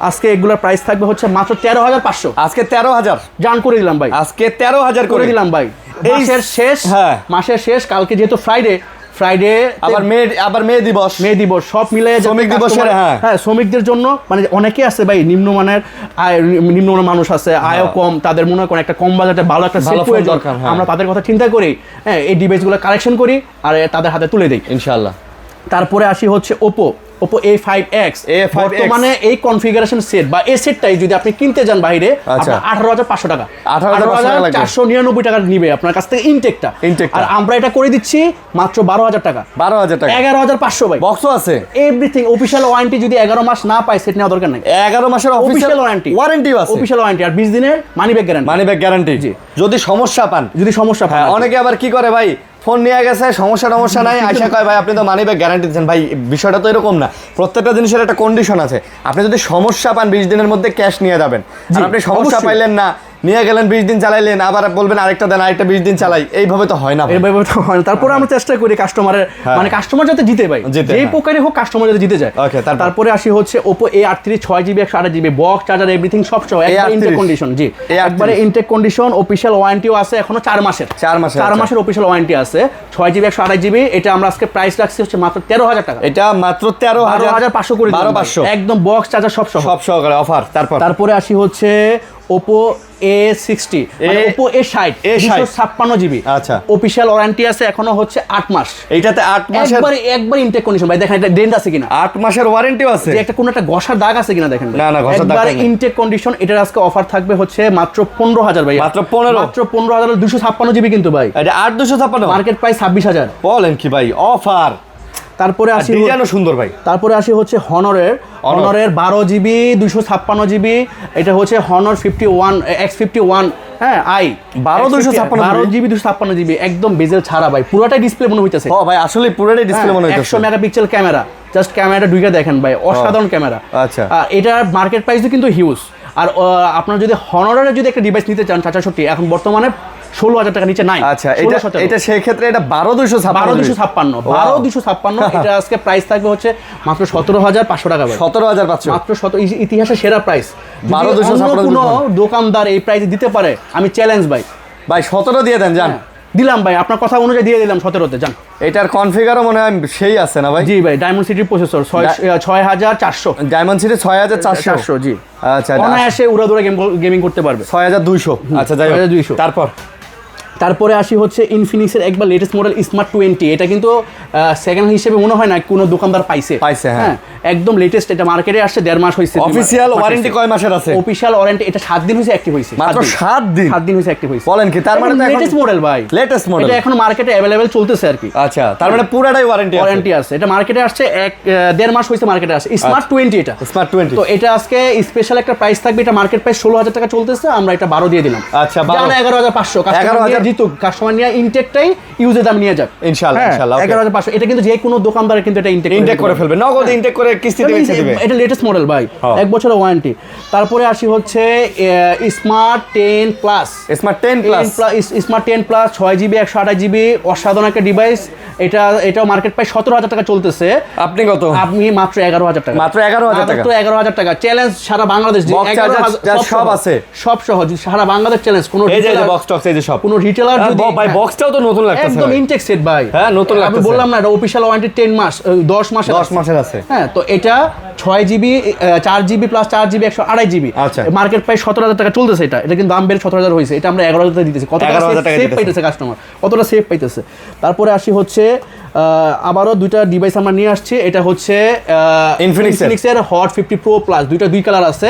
আজকে এগুলোর প্রাইস থাকবে হচ্ছে মাত্র 13,500। আজকে 13,000 জান করে দিলাম ভাই। আজকে 13,000 করে দিলাম ভাই। মাসের শেষ কালকে যেহেতু ফ্রাইডে আবার মে দিবস সব মিলে শ্রমিক দিবসের হ্যাঁ শ্রমিকদের জন্য মানে অনেকে আছে ভাই নিম্নমানের মানুষ আছে আয়ও কম, তাদের মনে করেন একটা কম বাজেটে ভালো একটা সেট প্রয়োজন দরকার, আমরা তাদের কথা চিন্তা করি হ্যাঁ এই ডিভাইসগুলো কালেকশন করি আর তাদের হাতে তুলে দিই ইনশাআল্লাহ। তারপরে আসি হচ্ছে ওপো A5X বর্তমানে এই কনফিগারেশন সেট বা এই সেটটাই যদি আপনি কিনতে যান বাইরে 18,500 টাকা 18,499 টাকা নিবে আপনার কাছ থেকে ইনটেকটা, আর আমরা এটা করে দিচ্ছি মাত্র 12,000 টাকা 11,500 ভাই। বক্সও আছে এভরিথিং, অফিশিয়াল ওয়ারেন্টি যদি 11 মাস না পায় সেট নেওয়া দরকার নাই, 11 মাসের অফিশিয়াল ওয়ারেন্টিও আছে, অফিশিয়াল ওয়ারেন্টি আর 20 দিনের মানি ব্যাক গ্যারান্টি যদি সমস্যা পান অনেকে আবার কি করে ভাই ফোন নিয়ে গেছে সমস্যা নাই আশা কয় ভাই আপনি তো মানি ব্যাক গ্যারান্টি দিচ্ছেন, ভাই বিষয়টা তো এরকম না, প্রত্যেকটা জিনিসের একটা কন্ডিশন আছে, আপনি যদি সমস্যা পান 20 দিনের মধ্যে ক্যাশ নিয়ে যাবেন, আর আপনি সমস্যা পাইলেন না নিয়ে গেলেন 20 দিন চালাইলেন আবার বলবেন আরেকটা দেন আরেকটা 20 দিন চালাই, এইভাবে তো হয় না, তারপরে আমরা চেষ্টা করি কাস্টমারের মানে কাস্টমার যাতে জিতে ভাই, যেই প্রকারই হোক কাস্টমার যাতে জিতে যায়। তারপরে আসি হচ্ছে Oppo A8 6GB 128GB box charger everything সব সহ একবার ইনটেক কন্ডিশন, একবারে ইনটেক কন্ডিশন, অফিশিয়াল ওয়ারেন্টিও আছে, এখনো 4 মাসের অফিশিয়াল ওয়ারেন্টি আছে, 6GB 128GB। এটা আমরা আজকে প্রাইস রাখছি হচ্ছে মাত্র 13,000 টাকা, এটা মাত্র 13,500 করে 12,500 একদম বক্স চার্জার সব সহকারে অফার। তারপরে আসি হচ্ছে Oppo A60 মানে Oppo A60 256GB, আচ্ছা অফিশিয়াল ওয়ারেন্টি আছে এখনো হচ্ছে 8 মাস, এইটাতে 8 মাসের একবার ইনটেক কন্ডিশন ভাই, দেখেন এটা ডেন্ট আছে কিনা, 8 মাসের ওয়ারেন্টিও আছে, যে একটা কোন একটা ঘষার দাগ আছে কিনা দেখেন, না ঘষার দাগ নেই, একবার ইনটেক কন্ডিশন। এটার আজকে অফার থাকবে হচ্ছে মাত্র 15,000 ভাই, মাত্র 15,000 256GB কিন্তু ভাই, এটা 8,256 মার্কেট প্রাইস 26,000। বলেন কি ভাই অফার। তারপরে আসি ডিজাইনও সুন্দর ভাই, তারপরে আসি হচ্ছে হনরের 12GB 256GB, এটা হচ্ছে Honor 51 X51 হ্যাঁ i 12GB 256GB একদম বেজেল ছাড়া ভাই, পুরোটাই ডিসপ্লে মনে হইতেছে, ও ভাই আসলে পুরোটাই ডিসপ্লে মনে হইতেছে, 100 মেগাপিক্সেল ক্যামেরা, জাস্ট ক্যামেরাটা ঢুকে দেখেন ভাই অসাধারণ ক্যামেরা। আচ্ছা এটার মার্কেট প্রাইসও কিন্তু হিউজ, আর আপনার যদি হনরের যদি একটা ডিভাইস নিতে চান 460 এখন বর্তমানে 16,000 টাকা নিচে নাই। আচ্ছা এটা সেই ক্ষেত্রে এটা 12,256 এটা আজকে প্রাইস থাকবে হচ্ছে মাত্র 17,500 টাকা ভাই, 17,500 মাত্র ইতিহাসের সেরা প্রাইস, 12,256 কোনো দোকানদার এই প্রাইস দিতে পারে আমি চ্যালেঞ্জ ভাই 17 দিয়ে দেন জান, দিলাম ভাই আপনার কথা অনুযায়ী দিয়ে দিলাম 17তে যান। এটার কনফিগারও মনে হয় সেই আছে না ভাই? জি ভাই diamond city processor 6400 diamond city 6400 জি আচ্ছা অনায়াসে উড়াদুরা গেমিং করতে পারবে 6200 আচ্ছা যাই হোক 6200। তারপরে আসি হচ্ছে ইনফিনিক্সের একবার লেটেস্ট মডেল স্মার্ট 20, এটা কিন্তু সেকেন্ড হিসেবে মনে হয় না কোনো দোকানদার পাইছে হ্যাঁ একদম লেটেস্ট, এটা মার্কেটে আসছে 1.5 মাস হইছে। অফিশিয়াল ওয়ারেন্টি কয় মাসের আছে? অফিশিয়াল ওয়ারেন্টি এটা 7 দিন হইছে অ্যাক্টিভ হইছে, মাত্র 7 দিন হইছে অ্যাক্টিভ হইছে। বলেন কি, তার মানে লেটেস্ট মডেল ভাই, লেটেস্ট মডেল এটা এখন মার্কেটে अवेलेबल চলতেছে আর কি। আচ্ছা তার মানে পুরাটাই ওয়ারেন্টি আছে, এটা মার্কেটে আসছে 1.5 মাস হইছে মার্কেটে আসছে স্মার্ট 20, এটা স্মার্ট 20। তো এটা আজকে স্পেশাল একটা প্রাইস থাকবে, এটা মার্কেট প্রাইস 16,000 টাকা চলতেছে, আমরা এটা 12 দিয়ে দিলাম। আচ্ছা 11,500 কাস্টমার জিতুক, কাস্টমার নিয়ে ইনটেকটাই ইউজের দাম নিয়ে যাক ইনশাআল্লাহ 11,500। এটা কিন্তু যে কোনো দোকানদার কিন্তু এটা ইনটেক করে ফেলবে, নগদ ইনটেক করে কিস্তিতে বেচে দিবে, এটা লেটেস্ট মডেল ভাই 1 বছরের ওয়ারেন্টি। তারপরে আসি হচ্ছে smart 10 plus, smart 10 plus 6GB 128GB অসাধারণ একটা ডিভাইস, এটাও মার্কেট প্রাইস 17,000 টাকা চলতেছে। আপনি কত? আপনি মাত্র 11,000 টাকা, মাত্র 11,000 টাকা চ্যালেঞ্জ সারা বাংলাদেশ, সব আছে সব সহজ সারা বাংলাদেশ চ্যালেঞ্জ। কোন এই যে বক্স টক্স এই যে সব কোন রিটেলার যদি ভাই বক্সটাও তো নতুন লাগতেছে একদম ইনটেক সেট ভাই, হ্যাঁ নতুন লাগতেছে, আমি বললাম না এটা অফিশিয়াল ওয়ারেন্টি 10 মাসের আছে হ্যাঁ। তো এটা 6GB 4GB plus 4GB 128GB market price 17,000 টাকা চলতেছে, এটা কিন্তু দাম বেড়ে 17,000 হয়েছে, এটা আমরা 11,000 টাকা দিতেছি। কতটা সেফ পাইতেছে কাস্টমার, কতটা সেফ পাইতেছে। তারপরে আসি হচ্ছে আবারও দুইটা ডিভাইস আমরা নিয়ে আসছি, এটা হচ্ছে ইনফিনিক্সের হট 50 Pro প্লাস, দুই কালার আছে।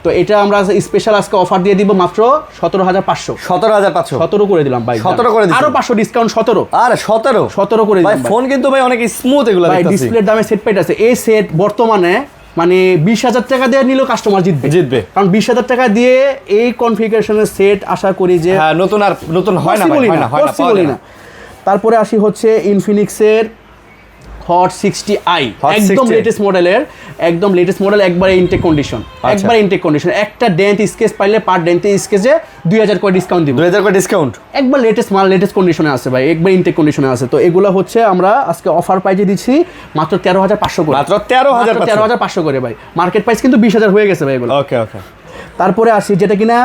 তো এটা আমরা স্পেশাল আজকে অফার দিয়ে দিব মাত্র 17,500 করে দিলাম ভাই, 17 করে দিলাম, আরো 500 ডিসকাউন্ট 17 আরে 17 করে দিলাম। ভাই ফোন কিন্তু ভাই অনেক স্মুথ, এগুলো ভাই ডিসপ্লের দামে সেট পাইতেছে। এই সেট বর্তমানে মানে 20,000 টাকা দিয়ে নিলেও কাস্টমার জিতবে, কারণ 20,000 টাকা দিয়ে এই কনফিগারেশনের সেট আশা করি যে নতুন হয় না। তারপরে আসি হচ্ছে ইনফিনিক্সের হট 60i একদম লেটেস্ট মডেল, একবারে ইনটেক কন্ডিশন, একটা ডেন্ট স্কেচ পাইলে পার ডেন্ট স্কেচে 2,000 করে ডিসকাউন্ট দিব, 2,000 করে ডিসকাউন্ট, একবার লেটেস্ট কন্ডিশনে আছে ভাই, একবার ইনটেক কন্ডিশনে আছে। তো এগুলো হচ্ছে আমরা আজকে অফার প্রাইজে দিচ্ছি মাত্র 13,500 করে, মাত্র 13,500 করে ভাই, মার্কেট প্রাইস কিন্তু 20,000 হয়ে গেছে ভাই এগুলো। ওকে তারপরে আসি যেটা কিনা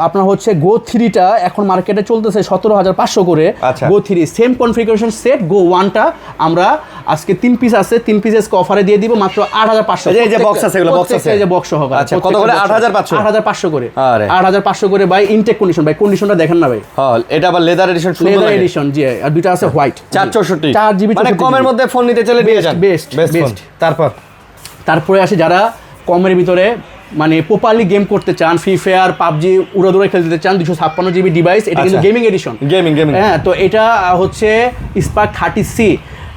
আপনার হচ্ছে গো 3টা এখন মার্কেটে চলতেছে 17,500 করে। গো 3 সেম কনফিগারেশন সেট গো 1টা আমরা আজকে 3 পিস আছে, 3 পিস অফারে দিয়ে দিব মাত্র 8,500। এই যে বক্স আছে, এগুলো বক্স আছে, এই যে বক্স সহকারে। আচ্ছা কত করে? 8,500 করে। 8,500 করে ভাই। ইনটেক কন্ডিশন ভাই, কন্ডিশনটা দেখেন না ভাই। হ্যাঁ এটা আবার লেদার এডিশন, লেদার এডিশন জি। আর দুইটা আছে হোয়াইট 464 4GB, মানে কমের মধ্যে ফোন নিতে চলে নিয়ে যান। বেস্ট। তারপরে আসে যারা কমের ভিতরে মানে প্রপারলি গেম করতে চান, ফ্রি ফায়ার পাবজি উড়াদুড়ে খেলতে চান, 256GB ডিভাইস। এটা কিন্তু গেমিং এডিশন, গেমিং। হ্যাঁ তো এটা হচ্ছে স্পার্ক 30C।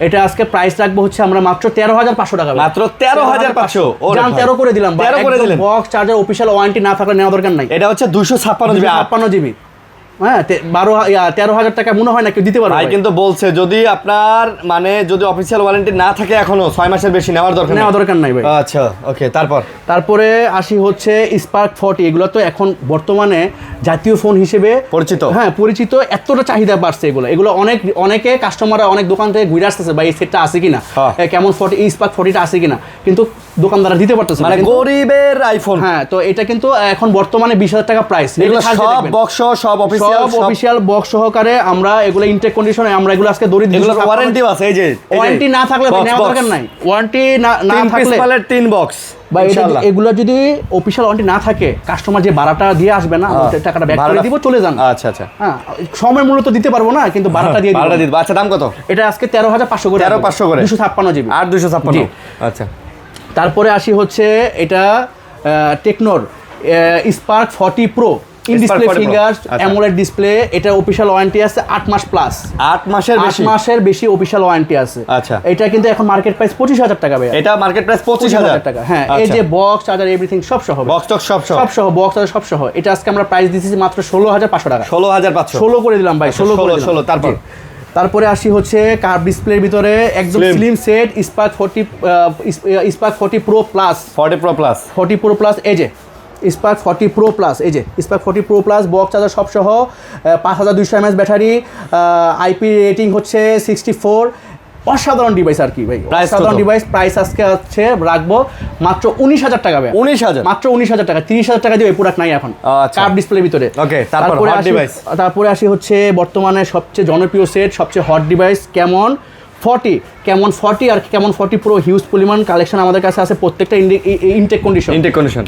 এটা আজকে প্রাইস রাখবো হচ্ছে আমরা মাত্র 13,500 টাকা। মাত্র 13,500। জান 13 করে দিলাম। 13 করে দিলেন। বক্স চার্জার অফিশিয়াল ওয়ারেন্টি না থাকলে নেওয়া দরকার নাই। এটা হচ্ছে 256GB। হ্যাঁ 13,000 টাকা মনে হয় না কেউ দিতে পারবে ভাই। কিন্তু বলছে যদি আপনার মানে যদি অফিশিয়াল ওয়ারেন্টি না থাকে এখনো 6 মাসের বেশি নেওয়ার দরকার নাই ভাই। আচ্ছা ওকে। তারপরে আসি হচ্ছে স্পার্ক 40। এগুলো তো এখন বর্তমানে জাতীয় ফোন হিসেবে পরিচিত। হ্যাঁ পরিচিত, এতটা চাহিদা বাড়ছে এগুলো অনেকে কাস্টমাররা অনেক দোকান থেকে ঘুরে আসতেছে ভাই এই সেটটা আছে কিনা, কেমন 40 স্পার্ক 40টা আছে কিনা, কিন্তু দোকানদাররা দিতে পারতেছে মানে গরিবের আইফোন। হ্যাঁ তো এটা কিন্তু এখন বর্তমানে 20,000 টাকা প্রাইস। এগুলো সব বক্স সব অফিশিয়াল বক্স সহকারে আমরা এগুলো ইনটেক কন্ডিশনে আমরা এগুলো আজকে দড়ি দিই। ওয়ারেন্টি আছে, এই যে ওয়ারেন্টি না থাকলে নেওয়ার দরকার নাই। ওয়ারেন্টি না থাকলে 3 বক্স বা এগুলো যদি অফিশিয়াল ওয়ারেন্টি না থাকে কাস্টমার যে ভাড়াটা দিয়ে আসবে না, টাকাটা ব্যাক করে দিব, চলে যান। আচ্ছা হ্যাঁ সময় মূল্য তো দিতে পারবো না, কিন্তু ভাড়াটা দিয়ে দিব। আচ্ছা দাম কত? এটা আজকে 13,500 করে। 13,500 করে 256GB আর 256। আচ্ছা তারপরে আসি হচ্ছে এটা টেকনোর spark 40 pro in display finger amoled display. এটা অফিশিয়াল ওয়ারেন্টি আছে 8 মাস প্লাস। 8 মাসের বেশি অফিশিয়াল ওয়ারেন্টি আছে। আচ্ছা এটা কিন্তু এখন মার্কেট প্রাইস 25,000 টাকা ভাই। এটা মার্কেট প্রাইস 25,000 টাকা। হ্যাঁ এই যে বক্স চার্জার এভরিথিং সব সহ, বক্স টক সব সহ বক্স চার্জার সব সহ। এটা আজকে আমরা প্রাইস দিতেছি মাত্র 16,500 টাকা। 16,500 16 করে দিলাম ভাই। 16 তারপরে আসি হচ্ছে কার্ভ ডিসপ্লের ভিতরে একদম slim set spark 40 pro plus 40 pro plus. এই যে স্পার্ক 40 প্রো প্লাস, এই যে spark 40 pro plus box charger সব সহ, 5200 mAh ব্যাটারি, আইপি রেটিং হচ্ছে 64। অসাধারণ ডিভাইস আর কি ভাই, অসাধারণ ডিভাইস। প্রাইস আজকে হচ্ছে রাখবো মাত্র 19,000 টাকা ভাই। 19,000 মাত্র 19,000 টাকা। 30,000 টাকা দিয়ে এই প্রোডাক্ট নাই এখন কার্ভ ডিসপ্লের ভিতরে। ওকে তারপরে আসি হচ্ছে বর্তমানে সবচেয়ে জনপ্রিয় সেট, সবচেয়ে হট ডিভাইস কেমন 40 আর কেমন 40 প্রো। হিউজ পরিমাণ কালেকশন আমাদের কাছে আছে, প্রত্যেকটা ইনটেক কন্ডিশন।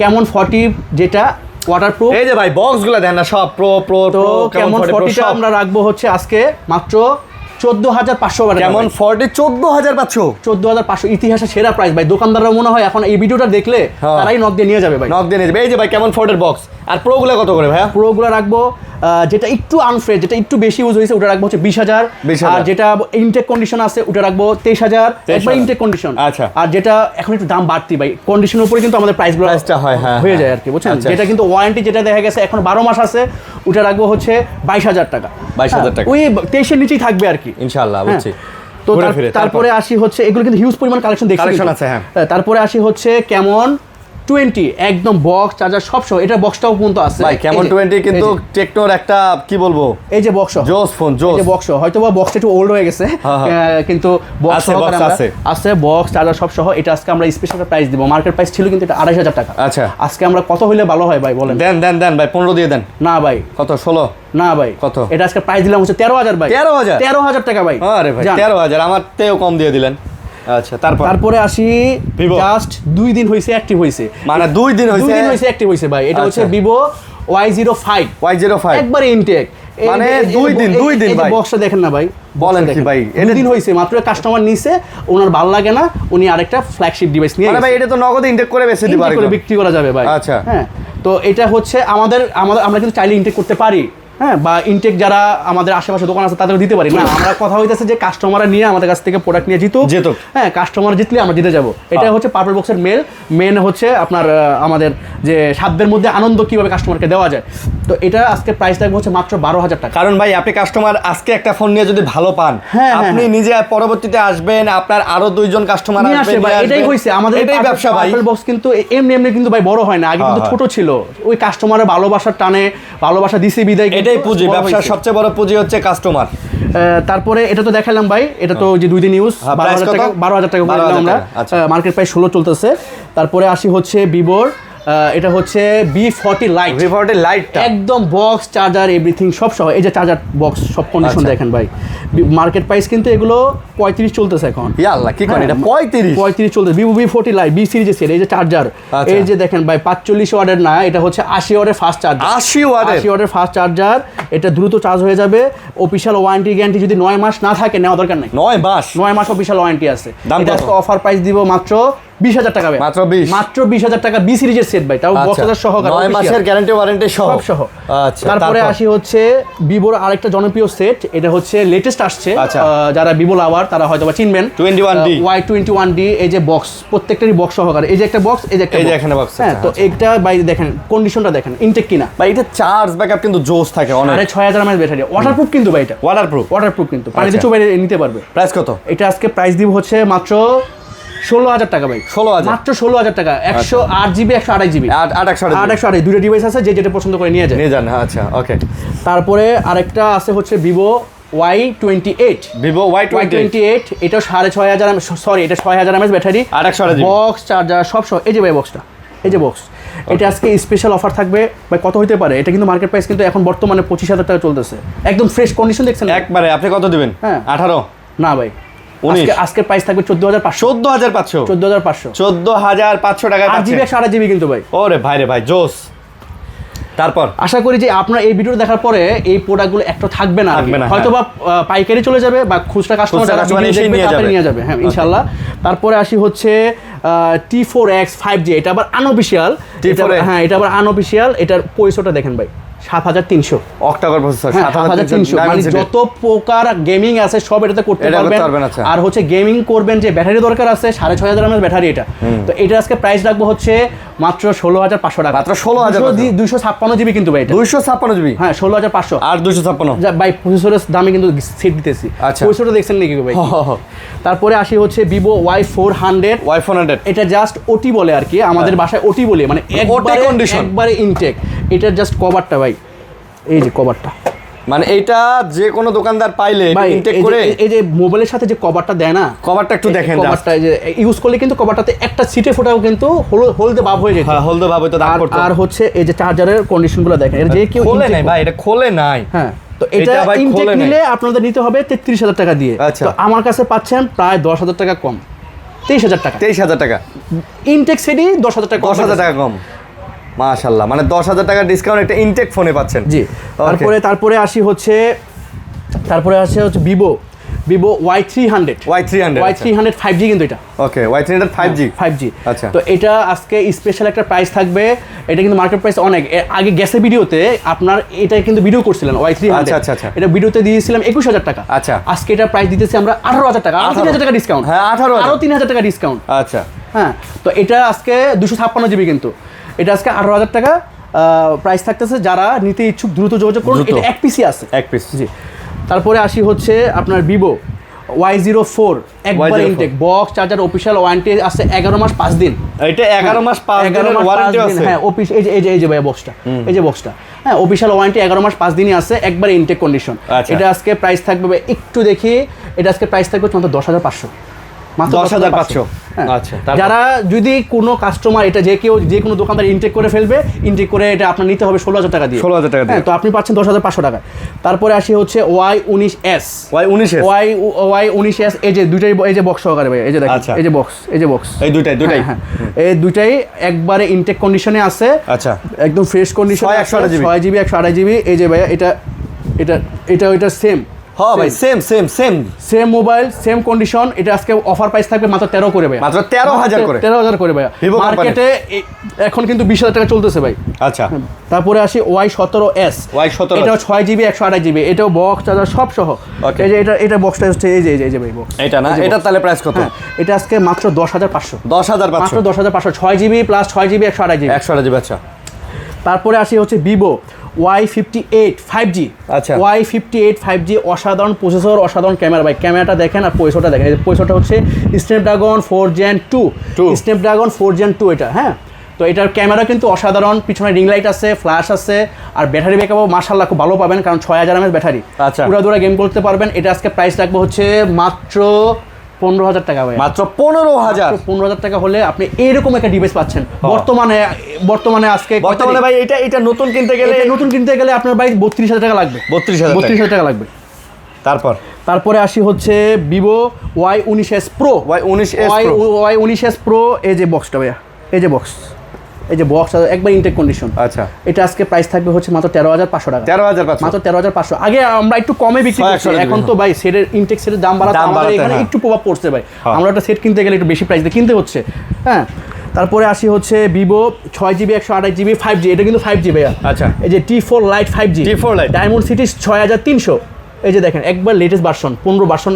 কেমন 40 যেটা ওয়াটারপ্রুফ। এই যে ভাই বক্সগুলো দেন না সব প্রো। তো কেমন 40টা আমরা রাখবো হচ্ছে আজকে মাত্র 14,500 টাকা। কেমন 40 14,500 ইতিহাসে সেরা প্রাইস ভাই। দোকানদাররা মনে হয় এখন এই ভিডিওটা দেখলে তারাই নক দিয়ে নিয়ে যাবে ভাই। এই যে ভাই কেমন 40 বক্স। আর প্রোগুলো কত করে ভাই? প্রোগুলো রাখবো যেটা একটু আনফ্রেশ, যেটা একটু বেশি ইউজ হয়েছে ওটা রাখবো হচ্ছে 20,000। আর যেটা ইনটেক কন্ডিশন আছে ওটা রাখবো 23,000 একবার ইনটেক কন্ডিশন। আচ্ছা। আর যেটা এখন একটু দাম বাড়তি ভাই, কন্ডিশনের উপরে কিন্তু আমাদের প্রাইসটা হয়ে যায় আর কি, বুঝছেন। যেটা কিন্তু ওয়ারেন্টি যেটা দেখা গেছে এখন 12 মাস আছে ওটা রাখবো হচ্ছে 22,000 টাকা। 22,000 টাকা ওই 23-এর নিচেই থাকবে আর কি ইনশাআল্লাহ, বুঝছি। তো তারপরে আসি হচ্ছে এগুলো কিন্তু হিউজ পরিমাণ কালেকশন আছে। হ্যাঁ তারপরে আসি হচ্ছে কেমন 20 একদম বক্স চার্জার সব সহ। এটা বক্সটাও পর্যন্ত আছে ভাই। কেমন 20 কিন্তু টেকনোর একটা কি বলবো, এই যে বক্স জোস ফোন, জোস। এই যে বক্স হয়তো বা বক্সটা একটু ওল্ড হয়ে গেছে, কিন্তু বক্স আছে বক্স চার্জার সব সহ। এটা আজকে আমরা স্পেশাল প্রাইস দিব। মার্কেট প্রাইস ছিল কিন্তু এটা 2,500 টাকা। আচ্ছা আজকে আমরা কত হইলে ভালো হয় ভাই বলেন? দেন ভাই 15 দিয়ে দেন। না ভাই কত? 16 না ভাই কত? এটা আজকে প্রাইস দিলাম হচ্ছে 13,000 ভাই। 13,000 টাকা ভাই। আরে ভাই 13,000 আমার তেও কম দিয়ে দিলেন। আচ্ছা তারপরে আসি জাস্ট 2 দিন হইছে অ্যাক্টিভ হইছে, মানে 2 দিন হইছে অ্যাক্টিভ হইছে ভাই। এটা হচ্ছে Vivo Y05 একবারে ইনটেক, মানে 2 দিন ভাই। বক্সটা দেখেন না ভাই, বলেন কি ভাই? এটা দিন হইছে মাত্র, কাস্টমার নিছে, ওনার ভালো লাগে না, উনি আরেকটা ফ্ল্যাগশিপ ডিভাইস নিয়ে ভাই এটা তো নগদ ইনটেক করে বেশি দিবা করে বিক্রি করা যাবে ভাই। আচ্ছা হ্যাঁ তো এটা হচ্ছে আমরা কিন্তু চাইলে ইনটেক করতে পারি, হ্যাঁ, বা ইনটেক যারা আমাদের আশেপাশে দোকান আছে তাদেরকে দিতে পারি না। আমরা কথা হইতেছে যে কাস্টমাররা নিয়ে আমাদের কাছ থেকে প্রোডাক্ট নিয়ে জিতুক। হ্যাঁ কাস্টমার জিতলে আমরা জিতে যাবো। এটা হচ্ছে পার্পল বক্সের মেন হচ্ছে আপনার আমাদের যে সাধ্যের মধ্যে আনন্দ কিভাবে কাস্টমারকে দেওয়া যায়। তো এটা আজকে প্রাইস থাকবে হচ্ছে মাত্র 12,000 টাকা। কারণ ভাই আপনি কাস্টমার আজকে একটা ফোন নিয়ে যদি ভালো পান, আপনি নিজে পরবর্তীতে আসবেন, আপনার আরো 2 জন কাস্টমার আসবে। এটাই হইছে আমাদের, এটাই ব্যবসা ভাই। পার্পল বক্স কিন্তু এমনি কিন্তু ভাই বড় হয় না, আগে কিন্তু ছোট ছিল। ওই কাস্টমারের ভালোবাসার টানে, ভালোবাসা দিছে বিদায়, এটাই পুঁজি। ব্যবসার সবচেয়ে বড় পুঁজি হচ্ছে কাস্টমার। তারপরে এটা তো দেখালাম ভাই, এটা তো যে 2 দিন ইউজ 12,000 টাকা আমরা মার্কেট প্রাইস 16 চলতেছে। তারপরে আসি হচ্ছে ভিভোর এটা হচ্ছে B40 লাইট, V40 লাইট একদম বক্স চার্জার এভরিথিং সব সহ। এই যে চার্জার বক্স সব কন্ডিশন দেখেন ভাই, মার্কেট প্রাইস কিন্তু এগুলো 35 চলতেছে এখন। ইয়াল্লাহ কি করে এটা 35 চলতেছে। Vivo V40 লাইট বি সিরিজের সেট। এই যে চার্জার, এই যে দেখেন ভাই 45 ওয়াটের না, এটা হচ্ছে 80 ওয়াটের ফাস্ট চার্জার। 80 ওয়াটের ফাস্ট চার্জার, এটা দ্রুত চার্জ হয়ে যাবে। অফিশিয়াল ওয়ারেন্টি গ্যারান্টি যদি 9 মাস না থাকে নেওয়া দরকার নাই। 9 মাস অফিশিয়াল ওয়ারেন্টি আছে। এটা অফার প্রাইস দিব মাত্র 20,000 টাকা ভাই, মাত্র 20,000 টাকা বি সিরিজের সেট ভাই, তাও বক্স চার্জার সহ, 9 মাসের গ্যারান্টি ওয়ারেন্টি সহ। আচ্ছা, তারপরে আসি হচ্ছে ভিভোর আরেকটা জনপ্রিয় সেট, এটা হচ্ছে লেটেস্ট আসছে, যারা ভিভো লাভার তারা হয়তো বা চিনবেন, Y21D। এই যে বক্স, প্রত্যেকটারই বক্স সহকারে, এই যে একটা বক্স, এই যে একটা বক্স। হ্যাঁ, তো এটা ভাই দেখেন কন্ডিশনটা দেখেন, ইনটেক কিনা ভাই, এটা চার্জ ব্যাকআপ কিন্তু জোস থাকে অনেক। 6500 mAh ব্যাটারি, ওয়াটারপ্রুফ কিন্তু ভাই, এটা ওয়াটারপ্রুফ কিন্তু পানিতে চুবাই নিতে পারবে। প্রাইস কত? এটা আজকে প্রাইস দিব হচ্ছে মাত্র 16,000 টাকা ভাই, 16,000, মাত্র 16,000 টাকা। 108 জিবি 128 জিবি 8 দুটো ডিভাইস আছে, যে যেটা পছন্দ করে নিয়ে যান। আচ্ছা, ওকে। তারপরে আরেকটা আছে হচ্ছে ভিভো Y28, এটা 6500, সরি এটা 6000 mAh ব্যাটারি, বক্স চার্জার সব সহ। এই যে ভাই বক্সটা, এই যে বক্স, এটা আজকে স্পেশাল অফার থাকবে ভাই। কত হতে পারে এটা? কিন্তু মার্কেট প্রাইস কিন্তু এখন বর্তমানে 25,000 টাকা চলতেছে, একদম ফ্রেশ কন্ডিশন দেখছেন একবারে। আপনি কত দিবেন? 18 না ভাই, আজকে প্রাইস থাকবে 14,500 টাকা, 8 জিবি 128 জিবি কিন্তু ভাই। ওরে ভাই রে ভাই, জোস। তারপর আশা করি যে আপনার এই ভিডিও দেখার পরে এই প্রোডাক্টগুলো একটা থাকবে না, হয়তো বা পাইকারি চলে যাবে বা খুচরা কাস্টমার যারা নিয়ে যাবে। হ্যাঁ, ইনশাআল্লাহ। তারপরে আসি হচ্ছে T4X 5G, এটা আবার আনঅফিশিয়াল। হ্যাঁ, এটা আবার আনঅফিশিয়াল। এটার পয়সাটা দেখেন ভাই, 7300 অক্টাকোর প্রসেসর, 7300, মানে যত প্রকার গেমিং আছে সব এটাতে করতে পারবেন। আর হচ্ছে গেমিং করবেন যে ব্যাটারি দরকার আছে, 6500 mAh ব্যাটারি এটা। তো এটা আজকে প্রাইস রাখবো হচ্ছে মাত্র 16,500 টাকা, মাত্র 16,000, 256 জিবি কিন্তু ভাই, এটা 256 জিবি। হ্যাঁ, 16,500 আর 256 ভাই, প্রসেসরের দামে কিন্তু সেট দিতেছি। প্রসেসরটা দেখছেন নাকি ভাই? তারপরে আসি হচ্ছে ভিভো Y400, এটা জাস্ট ওটি বলে আর কি, আমাদের বাসায় ওটি বলে, মানে একবারে ইনটেক। এটার জাস্ট কভারটা ভাই, এই যে কভারটা, মানে এইটা যে কোনো দোকানদার পাইলে ইনটেক করে, এই যে মোবাইলের সাথে যে কভারটা দেয় না, কভারটা একটু দেখেন, কভারটা যে ইউজ করলে কিন্তু কভারটাতে একটা সিটে ফোটাও কিন্তু হলদে ভাব হয়ে যেত। হ্যাঁ, হলদে ভাব হতো, দাগ পড়তো। আর হচ্ছে এই যে চার্জারের কন্ডিশনগুলো দেখেন, এটা যে কেউ খোলে নাই ভাই, এটা খোলে নাই। হ্যাঁ, তো এটা ইনটেক নিলে আপনাদের নিতে হবে 33,000 টাকা দিয়ে। তো আমার কাছে পাচ্ছেন প্রায় 10,000 টাকা কম, 23,000 টাকা। ইনটেক সেটই 10,000 টাকা কম। মাশাআল্লাহ, মানে 10,000 টাকা ডিসকাউন্ট একটা ইনটেক ফোনে পাচ্ছেন। জি। তারপরে আসি হচ্ছে ভিভো Y300 5G কিন্তু এটা। ওকে, Y300 5G। আচ্ছা, তো এটা আজকে স্পেশাল একটা প্রাইস থাকবে। এটা কিন্তু মার্কেট প্রাইস অনেক আগে গেছে ভিডিওতে, আপনার এটা কিন্তু ভিডিও করছিলেন Y300। আচ্ছা, এটা ভিডিওতে দিয়েছিলাম 21,000 টাকা। আচ্ছা, আজকে এটা প্রাইস দিতেছি আমরা 18,000 টাকা, 3,000 টাকা ডিসকাউন্ট। হ্যাঁ, 18 আরো 3,000 টাকা ডিসকাউন্ট। আচ্ছা, হ্যাঁ, তো এটা আজকে 256 জিবি কিন্তু, এটা আজকে 18,000 টাকা প্রাইস থাকতেছে। যারা নিতে ইচ্ছুক দ্রুত যোগাযোগ করুন, এটা এক পিসি আছে, এক পিস। জি। তারপরে আসি হচ্ছে আপনার ভিভো Y04, একবারে intact, box charger, official warranty আছে 11 মাস 5 দিন। এটা 11 মাস 5 দিনের ওয়ারেন্টি আছে। হ্যাঁ, এই যে ভাই বক্সটা, এই যে বক্সটা, হ্যাঁ, অফিশিয়াল ওয়ারেন্টি 11 মাস 5 দিনই আছে, একবারে ইনটেক কন্ডিশন। এটা আজকে প্রাইস থাকবে, একটু দেখি, এটা আজকে প্রাইস থাকবে মাত্র 10,500, মাত্র 10,500। আচ্ছা, যারা যদি কোনো কাস্টমার এটা যে কোনো দোকানদার ইনটেক করে ফেলবে, ইনটেক করে এটা আপনার নিতে হবে 16,000 টাকা দিয়ে। 16,000 টাকা দিয়ে, তো আপনি পাচ্ছেন 10,500 টাকা। তারপরে আসি হচ্ছে Y19s, এই যে দুইটাই, এই যে বক্স সহকারে ভাই, এই যে দেখেন, এই যে বক্স, এই দুইটাই, হ্যাঁ, এই দুইটাই একবারে ইনটেক কন্ডিশনে আছে। আচ্ছা, একদম ফ্রেশ কন্ডিশন, 6 জিবি 128 জিবি। এই যে ভাই, এটা সেম। হ্যাঁ ভাই, সেম মোবাইল, সেম কন্ডিশন। এটা আজকে অফার প্রাইস থাকবে মাত্র 13 করে ভাই, মাত্র 13,000 করে ভাই। মার্কেটে এখন কিন্তু 20,000 টাকা চলতেছে ভাই। আচ্ছা, তারপরে আসি Y17s, এটাও 6 জিবি 128 জিবি, এটাও বক্স চার্জার সব সহ। এই যে এটা বক্সটা হচ্ছে এই যে ভাই বক্স, এটা না, এটা তাহলে প্রাইস কত? এটা আজকে মাত্র 10,500, মাত্র 10,500, 6 জিবি প্লাস 6 জিবি 128 জিবি। আচ্ছা, তারপরে আসি হচ্ছে ভিভো Y58 5G, আচ্ছা, Y58 5G, অসাধারণ প্রসেসর, অসাধারণ ক্যামেরা ভাই। ক্যামেরাটা দেখেন আর পয়সাটা দেখেন, এই পয়সাটা হচ্ছে স্ন্যাপড্রাগন 4 Gen 2, স্ন্যাপড্রাগন 4 Gen 2 এটা। হ্যাঁ, তো এটার ক্যামেরা কিন্তু অসাধারণ, পিছনে রিং লাইট আছে, ফ্ল্যাশ আছে, আর ব্যাটারি ব্যাকআপও মাশাআল্লাহ খুব ভালো পাবেন, কারণ 6000 mAh ব্যাটারি, আচ্ছা, পুরো দূরে গেম করতে পারবেন। এটা আজকে প্রাইস রাখবো হচ্ছে মাত্র 15,000 টাকা ভাই, মাত্র 15,000। 15,000 টাকা হলে আপনি এরকম একটা ডিভাইস পাচ্ছেন। বর্তমানে আজকে ভাই এটা নতুন কিনতে গেলে আপনার ভাই 32,000 টাকা লাগবে। 32,000 টাকা লাগবে। তারপরে আসি হচ্ছে Vivo Y19s Pro। Y19s Pro, এই যে বক্সটা ভাইয়া, এই যে বক্স একবার ইনটেক কন্ডিশন। আচ্ছা, এটা আজকে প্রাইস থাকবে হচ্ছে মাত্র 13,500 টাকা। 13,500, মাত্র 13,500। আগে আমরা একটু কমে বিক্রি করছি, এখন তো ভাই সেটের ইনটেক সেটের দাম বাড়াতে আমাদের এখানে একটু প্রভাব পড়ছে ভাই। আমরা একটা সেট কিনতে গেলে একটু বেশি প্রাইস দিয়ে কিনতে হচ্ছে। হ্যাঁ, তারপরে আসি হচ্ছে ভিভো 6GB 128GB 5G। এটা কিন্তু 5G ভাইয়া। আচ্ছা, এই যে T4 Lite 5G, T4 Lite diamond city 6300। এই যে দেখেন একবার লেটেস্ট ভার্সন 15 ভার্সন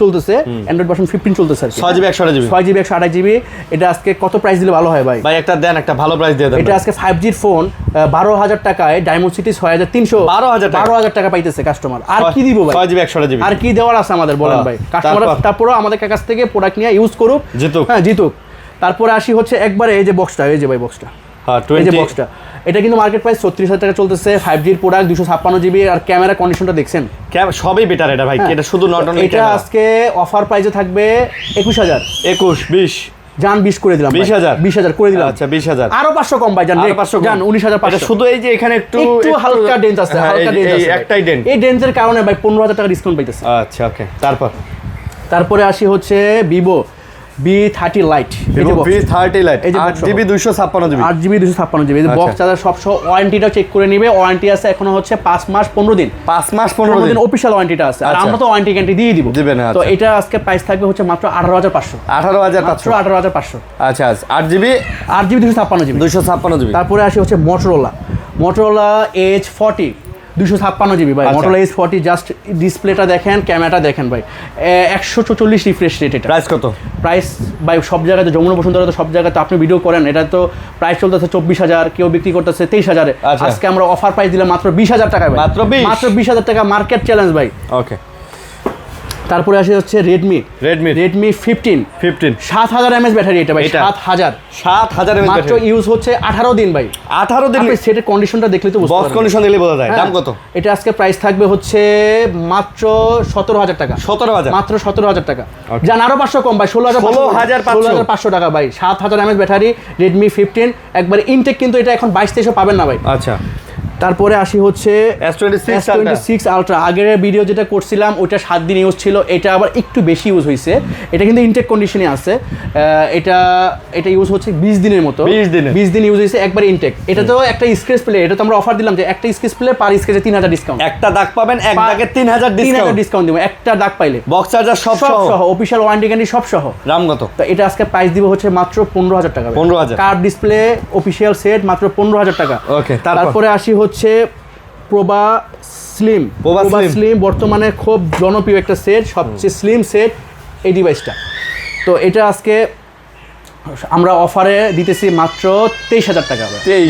চলতেছে, অ্যান্ড্রয়েড ভার্সন 15 চলতেছে আর কি। 6GB 128GB 6GB 128GB। এটা আজকে কত প্রাইস দিলে ভালো হয় ভাই? একটা দেন, একটা ভালো প্রাইস দিয়ে দেন। এটা আজকে 5G ফোন 12,000 টাকায় ডায়মন্ড সিটি 6300, 12,000 টাকা পাইতেছে কাস্টমার। আর কি দিব ভাই? 6GB 128GB আর কি দেওয়ার আছে আমাদের বলেন ভাই? কাস্টমার তারপরে আমাদের কাছ থেকে প্রোডাক্ট নিয়ে ইউজ করুক, জিতুক। তারপরে আসি হচ্ছে একবারে এই যে বক্সটা, এই যে ভাই বক্সটা, এই যে বক্সটা, এটা কিন্তু মার্কেট প্রাইস 36,000 টাকা চলতেছে। 5G প্রোডাক্ট, 256GB, আর ক্যামেরা কন্ডিশনটা দেখছেন, সবই বেটার এটা ভাই। এটা শুধু নট অনলি, এটা আজকে অফার প্রাইসে থাকবে 21,000, 20 জান 20 করে দিলাম, 20,000 করে দিলাম। আচ্ছা, 20,000, আরো 500 কম ভাই, জান 19,500। শুধু এই যে এখানে একটু হালকা ডেন্ট আছে, একটাই ডেন্ট। এই ডেন্টের কারণে ভাই 15,000 টাকা ডিসকাউন্ট পাইতেছে। আচ্ছা, ওকে। তারপরে আসি হচ্ছে Vivo V30 Lite। V30 Lite 8GB 256GB 8GB 256GB। এই যে বক্স চার্জার সব সহ, ওয়ারেন্টিটা চেক করে নেবে। ওয়ারেন্টি আছে এখনো হচ্ছে 5 মাস 15 দিন। 5 মাস 15 দিন অফিশিয়াল ওয়ারেন্টিটা আছে, আর আমরা তো ওয়ারেন্টি গ্যারান্টি দিয়ে দিব। তো এটা আজকে প্রাইস থাকবে হচ্ছে মাত্র 18,500। 18,500। আচ্ছা, 8GB 256GB। তারপরে আসি হচ্ছে Motorola Edge 40 256GB ভাই। Motorola Edge 40, জাস্ট ডিসপ্লেটা দেখেন, ক্যামেরাটা দেখেন ভাই, 144 রিফ্রেশ রেট। এটা প্রাইস ভাই সব জায়গাতে, যমুনা বসুন্ধরা তো সব জায়গাতে আপনি ভিডিও করেন, এটা তো প্রাইস চলতেছে 24,000, কেউ বিক্রি করতেছে 23,000। আজকে আমরা অফার প্রাইস দিলাম মাত্র 20,000 টাকা ভাই, মাত্র 20,000 টাকা, মার্কেট চ্যালেঞ্জ ভাই। ওকে। তারপরে আসে হচ্ছে Redmi 15 7,000 mAh ব্যাটারি। এটা ভাই 7,000 mAh মাত্র, ইউজ হচ্ছে 18 দিন ভাই। 18 দিন। সেটের কন্ডিশনটা দেখলে তো বুঝতে পারবেন, বক্স কন্ডিশন দেখলে বোঝা যায়। দাম কত? এটা আজকে প্রাইস থাকবে হচ্ছে মাত্র 17,000 টাকা। 17,000, মাত্র 17,000 টাকা। জান আরো 500 কম ভাই, 16,500 টাকা ভাই। 7,000 mAh ব্যাটারি, Redmi 15 একবারে ইনটেক, কিন্তু এটা এখন 22-23 পাবেন না ভাই। আচ্ছা, তারপরে আসি হচ্ছে S26 Ultra। আগের ভিডিও যেটা করছিলাম ওইটা 7 দিন ইউজ ছিল, এটা আবার একটু বেশি ইউজ হয়েছে। এটা কিন্তু ইনটেক কন্ডিশনে আছে। এটা ইউজ হচ্ছে 20 দিনের মতো, 20 দিন ইউজ হয়েছে একবার ইনটেক। এটা তো একটা স্ক্র্যাচ প্লে, এটা তো আমরা অফার দিলাম যে একটা স্ক্র্যাচ প্লে পার স্ক্র্যাচে 3,000 ডিসকাউন্ট। একটা দাগ পাবেন, এক দাগে 3,000 ডিসকাউন্ট দিব, একটা দাগ পাইলে। বক্স চার্জার সব সহ, অফিশিয়াল ওয়ারেন্টি গ্যারান্টি সব সহ। দাম কত? তো এটা আজকে প্রাইস দিব হচ্ছে মাত্র 15,000 টাকা। 15,000 কার্ড ডিসপ্লে অফিশিয়াল সেট, মাত্র 15,000 টাকা। ওকে। তারপরে আসি হচ্ছে প্রভা স্লিম, বর্তমানে খুব জনপ্রিয় একটা সেট, সবচেয়ে স্লিম সেট এই ডিভাইসটা। তো এটা আজকে আমরা অফারে দিতেছি মাত্র 23,000 টাকা,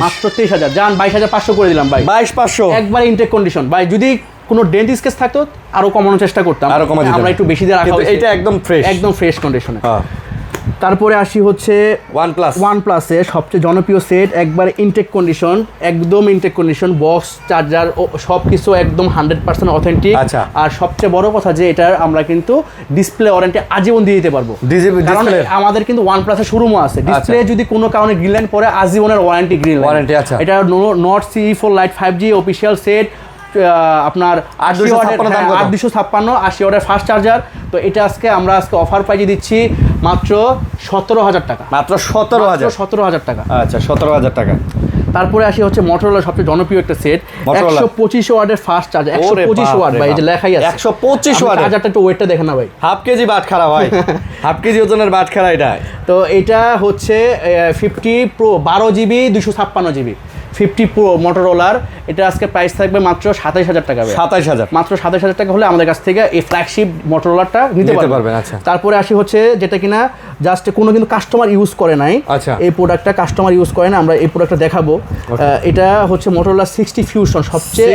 মাত্র 23,000। জান 22,500 করে দিলাম ভাই, 22,500 একবার ইনটেক কন্ডিশন ভাই। যদি কোনো ডেন্ট স্কেচ থাকতো আরো কমানোর চেষ্টা করতাম, আমরা একটু বেশি দিয়ে রাখা হয়েছে। এটা একদম ফ্রেশ কন্ডিশনে। তারপরে আসি হচ্ছে OnePlus এর সবচেয়ে জনপ্রিয় সেট, একবার ইনটেক কন্ডিশন, একদম ইনটেক কন্ডিশন, বক্স চার্জার সব কিছু একদম 100% অথেন্টিক। আর সবচেয়ে বড় কথা যে এটার আমরা কিন্তু ডিসপ্লে ওয়ারেন্টি আজীবন দিয়ে দিতে পারবো, কারণ আমাদের কিন্তু OnePlus এর শোরুমও আছে। ডিসপ্লে যদি কোনো কারণে গ্রিন লাইন পরে আজীবনের ওয়ারেন্টি এটা Note CE4 Lite 5G official set, আপনার 8,256 80 ওয়াটের ফাস্ট চার্জার। তো এটা আমরা আজকে অফার প্রাইজে দিচ্ছি মাত্র 17,000 টাকা, মাত্র 17,000 টাকা। আচ্ছা, 17,000 টাকা। তারপরে আসি হচ্ছে Motorola সবচেয়ে জনপ্রিয় একটা সেট, 125 ওয়াটের ফাস্ট চার্জার, 125 ওয়াট ভাই, এই যে লেখাই আছে 125 ওয়াট। চার্জারটা একটু ওয়েটটা দেখেন না ভাই, হাফ কেজি বাটখারা ভাই, হাফ কেজি ওজনের বাটখারা এটা। তো এটা হচ্ছে 50 Pro 12GB 256GB 50 Pro Motorola। এটা আজকে প্রাইস থাকবে মাত্র 27,000 টাকা। 27,000, মাত্র 27,000 টাকা হলে আমাদের কাছ থেকে এই ফ্ল্যাগশিপ Motorola-টা নিতে পারবেন। আচ্ছা, তারপরে আসি হচ্ছে যেটা কিনা জাস্ট কোনো কিন্তু কাস্টমার ইউজ করে নাই। আচ্ছা, এই প্রোডাক্টটা কাস্টমার ইউজ করে না, আমরা এই প্রোডাক্টটা দেখাবো। এটা হচ্ছে Motorola 60 Fusion, সবচেয়ে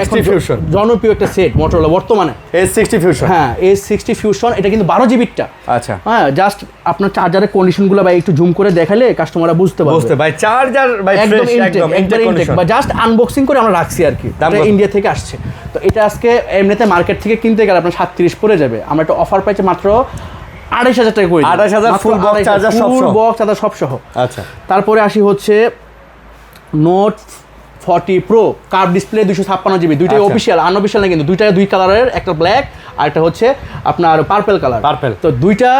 জনপ্রিয় একটা সেট Motorola বর্তমানে। S60 Fusion, হ্যাঁ S60 Fusion, এটা কিন্তু 12GB-টা। আচ্ছা, হ্যাঁ, জাস্ট আপনার চার্জারের কন্ডিশনগুলো ভাই একটু জুম করে দেখালে কাস্টমাররা বুঝতে পারবে ভাই। চার্জার ভাই ফ্রেশ, একদম ইনটেক, বা জাস্ট আনবক্সিং করে আমরা রাখছি আর কি, এটা ইন্ডিয়া থেকে আসছে। তো এটা আজকে এমনিতে মার্কেট থেকে কিনতে গেলে আপনার 37 পড়ে যাবে, আমরা একটা অফার পাইছি মাত্র 28,000 টাকা করে 28,000 ফুল বক্স চার্জার সব ফুল সহ, বক্স চার্জার সব সহ। আচ্ছা তারপরে আসি হচ্ছে note 40 pro curve display 256 GB, দুইটাই আচ্ছা। অফিসিয়াল, আনঅফিসিয়াল না কিন্তু, দুইটা দুই কালারের, একটা ব্ল্যাক আর একটা হচ্ছে আপনার পার্পল কালার। পার্পল, তো দুইটা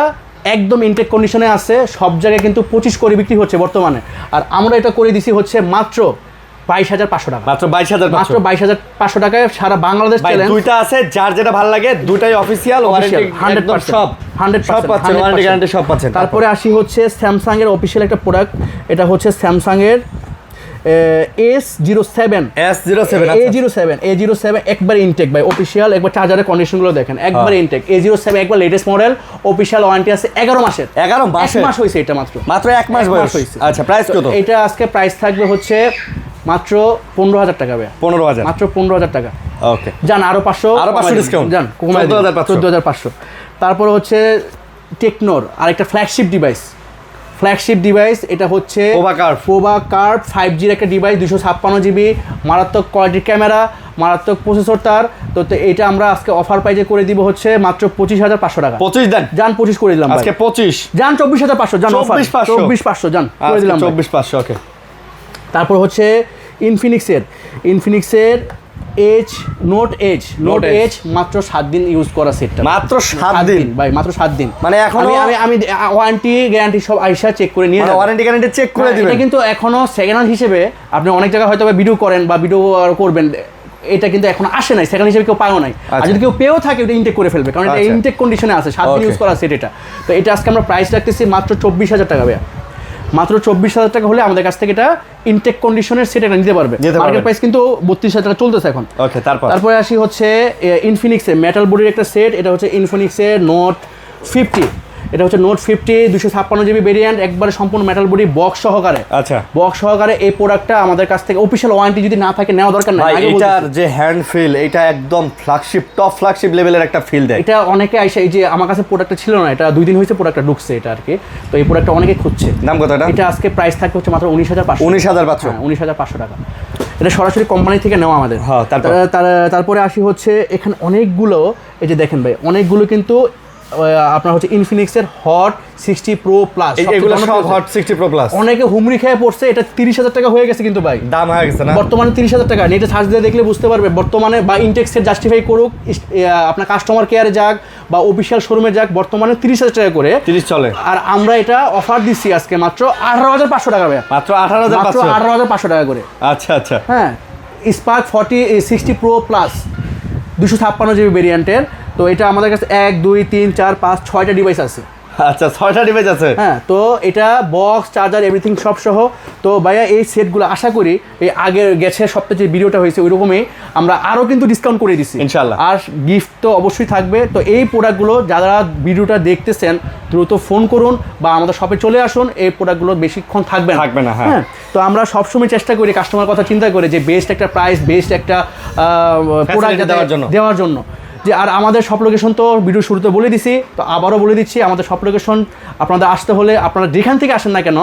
একদম ইনটেক কন্ডিশনে আছে, সব জায়গায় কিন্তু 25 করে বিক্রি হচ্ছে বর্তমানে, আর আমরা এটা করে দিছি হচ্ছে মাত্র 22,500 টাকা, মাত্র 22,500, মাত্র 22,500 টাকায় সারা বাংলাদেশ ভাই চ্যালেঞ্জ। দুইটা আছে, যার যেটা ভালো লাগে দুটাই অফিসিয়াল, ওয়ারেন্টি 100% সব 100% সব পাচ্ছেন, ওয়ারেন্টি গ্যারান্টি সব পাচ্ছেন। তারপরে আসি হচ্ছে স্যামসাং এর অফিসিয়াল একটা প্রোডাক্ট, এটা হচ্ছে স্যামসাং এর S07 A07 একবার ইনটেক ভাই, অফিসিয়াল, একবার চার্জারের কন্ডিশনগুলো দেখেন, একবার ইনটেক A07 একবার লেটেস্ট মডেল, অফিসিয়াল ওয়ারেন্টি আছে 11 মাসের। 11 এক মাস হয়েছে এটা, মাত্র 1 মাস বয়স হয়েছে। আচ্ছা, প্রাইস কত? এটা আজকে প্রাইস থাকবে হচ্ছে মাত্র 15,000 টাকা ভাই, 15,000, মাত্র 15,000 টাকা। ওকে, যান আরো 500 ডিসকাউন্ট, যান 14,500। তারপরে হচ্ছে টেকনোর আরেকটা ফ্ল্যাগশিপ ডিভাইস, এটা হচ্ছে পোভা কার্ভ 5G এর একটা ডিভাইস, 256 জিবি, মারাত্মক কোয়ালিটির ক্যামেরা, মারাত্মক প্রসেসর তার। তো এটা আমরা আজকে অফার প্রাইজে করে দিব হচ্ছে মাত্র 25,500 টাকা। 25 দেন, যান 25 করে দিলাম আজকে 25, যান 24,500, যান 24,500 যান করে দিলাম 24,500। ওকে, তারপর হচ্ছে ইনফিনিক্সের নোট এজ মাত্র 7 দিন ইউজ করা সেটটা, মাত্র 7 দিন ভাই, মাত্র 7 দিন। মানে এখন আমি ওয়ারেন্টি গ্যারান্টি সব আইসা চেক করে নিয়ে যাব, ওয়ারেন্টি গ্যারান্টি চেক করে দিবেন। এটা কিন্তু এখনো সেকেন্ড হ্যান্ড হিসেবে আপনি অনেক জায়গায় হয়তো ভিডিও করেন বা ভিডিও করবেন, এটা কিন্তু এখন আসে নাই, সেকেন্ড হিসেবে কেউ পায়ও নাই। আর যদি কেউ পেয়েও থাকে ওটা ইনটেক করে ফেলবে, কারণ এটা ইনটেক কন্ডিশনে আছে, 7 দিন ইউজ করা সেট এটা। তো এটা আজকে আমরা প্রাইস রাখতেছি মাত্র 24,000 টাকা ভাইয়া, মাত্র 24,000 টাকা হলে আমাদের কাছ থেকে এটা ইনটেক কন্ডিশনের সেট এটা নিতে পারবে। মার্কেট প্রাইস কিন্তু 32,000 টাকা চলতেছে এখন। ওকে, তারপরে আসি হচ্ছে ইনফিনিক্সের মেটাল বডির একটা সেট, এটা হচ্ছে ইনফিনিক্সের নোট 50, এটা হচ্ছে নোট 50 256 জিবি ভেরিয়েন্ট, একবারে সম্পূর্ণ মেটাল বডি বক্স সহকারে। আচ্ছা, বক্স সহকারে এই প্রোডাক্টটা আমাদের কাছ থেকে অফিশিয়াল ওয়ারেন্টি যদি না থাকে নেওয়া দরকার নাই। এটার যে হ্যান্ড ফিল, এটা একদম টপ ফ্ল্যাগশিপ লেভেলের একটা ফিল দেয়। এটা অনেকে আইসা, এই যে আমার কাছে প্রোডাক্টটা ছিল না, এটা 2 দিন হয়েছে প্রোডাক্টটা ঢুকছে এটা আর কি, তো এই প্রোডাক্টটা অনেকে খুঁজছে। দাম কত এটা? এটা আজকে প্রাইস থাকবে হচ্ছে মাত্র 19,500, 19,500 টাকা। এটা সরাসরি কোম্পানি থেকে নেওয়া আমাদের। তারপরে আসি হচ্ছে এখানে অনেকগুলো, এই যে দেখেন ভাই, অনেকগুলো কিন্তু আপনার হচ্ছে ইনফিনিক্সের হট 60 প্রো প্লাস, এগুলো সব হট 60 প্রো প্লাস। অনেকে হুমড়ি খেয়ে পড়ছে, এটা 30,000 টাকা হয়ে গেছে কিন্তু ভাই, দাম হয়ে গেছে না বর্তমানে 30,000 টাকা। এটা সার্চ দিয়ে দেখলে বুঝতে পারবে বর্তমানে, বা ইনটেক্সের জাস্টিফাই করুক, আপনার কাস্টমার কেয়ারে যাক বা অফিসিয়াল শোরুমে যাক, বর্তমানে 30,000 টাকা করে 30 চলে। আর আমরা এটা অফার দিচ্ছি আজকে মাত্র 18,500 টাকা ভাই, মাত্র 18,500 টাকা করে। আচ্ছা, হ্যাঁ, স্পার্ক 60 প্রো প্লাস 256 জিবি ভেরিয়েন্টের। তো এটা আমাদের কাছে 1 2 3 4 5 6টা ডিভাইস আছে। আচ্ছা, 6টা ডিভাইস আছে। হ্যাঁ, তো এটা বক্স চার্জার এভরিথিং সব সহ। তো ভাইয়া এই সেটগুলো আশা করি এই আগের গেছে সপ্তাহে যে ভিডিওটা হয়েছে ওই রকমই আমরা আরও কিন্তু ডিসকাউন্ট করে দিচ্ছি ইনশাআল্লাহ, আর গিফট তো অবশ্যই থাকবে। তো এই প্রোডাক্টগুলো যারা ভিডিওটা দেখতেছেন দ্রুত ফোন করুন বা আমাদের শপে চলে আসুন, এই প্রোডাক্টগুলো বেশিক্ষণ থাকবে না। হ্যাঁ, তো আমরা সবসময় চেষ্টা করি কাস্টমার কথা চিন্তা করে যে বেস্ট একটা প্রাইস, বেস্ট একটা প্রোডাক্ট দেওয়ার জন্য। যে আর আমাদের সব লোকেশন তো ভিডিও শুরুতে বলে দিছি, তো আবারও বলে দিচ্ছি, আমাদের সব লোকেশন আপনাদের আসতে হলে আপনারা যেখান থেকে আসেন না কেন,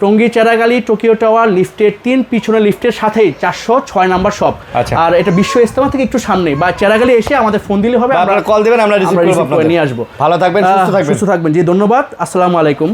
টঙ্গী চেরাগালি টোকিও টাওয়ার লিফটের 3 পিছনে লিফটের সাথেই 406 নাম্বার শপ। আর এটা বিশ্ব ইজতেমা থেকে একটু সামনে, বা চেরাগালি এসে আমাদের ফোন দিলে হবে, আপনারা কল দিবেন, আমরা রিসিভ করে নিয়ে আসবো। ভালো থাকবেন, সুস্থ থাকবেন। জি, ধন্যবাদ, আসসালামু আলাইকুম।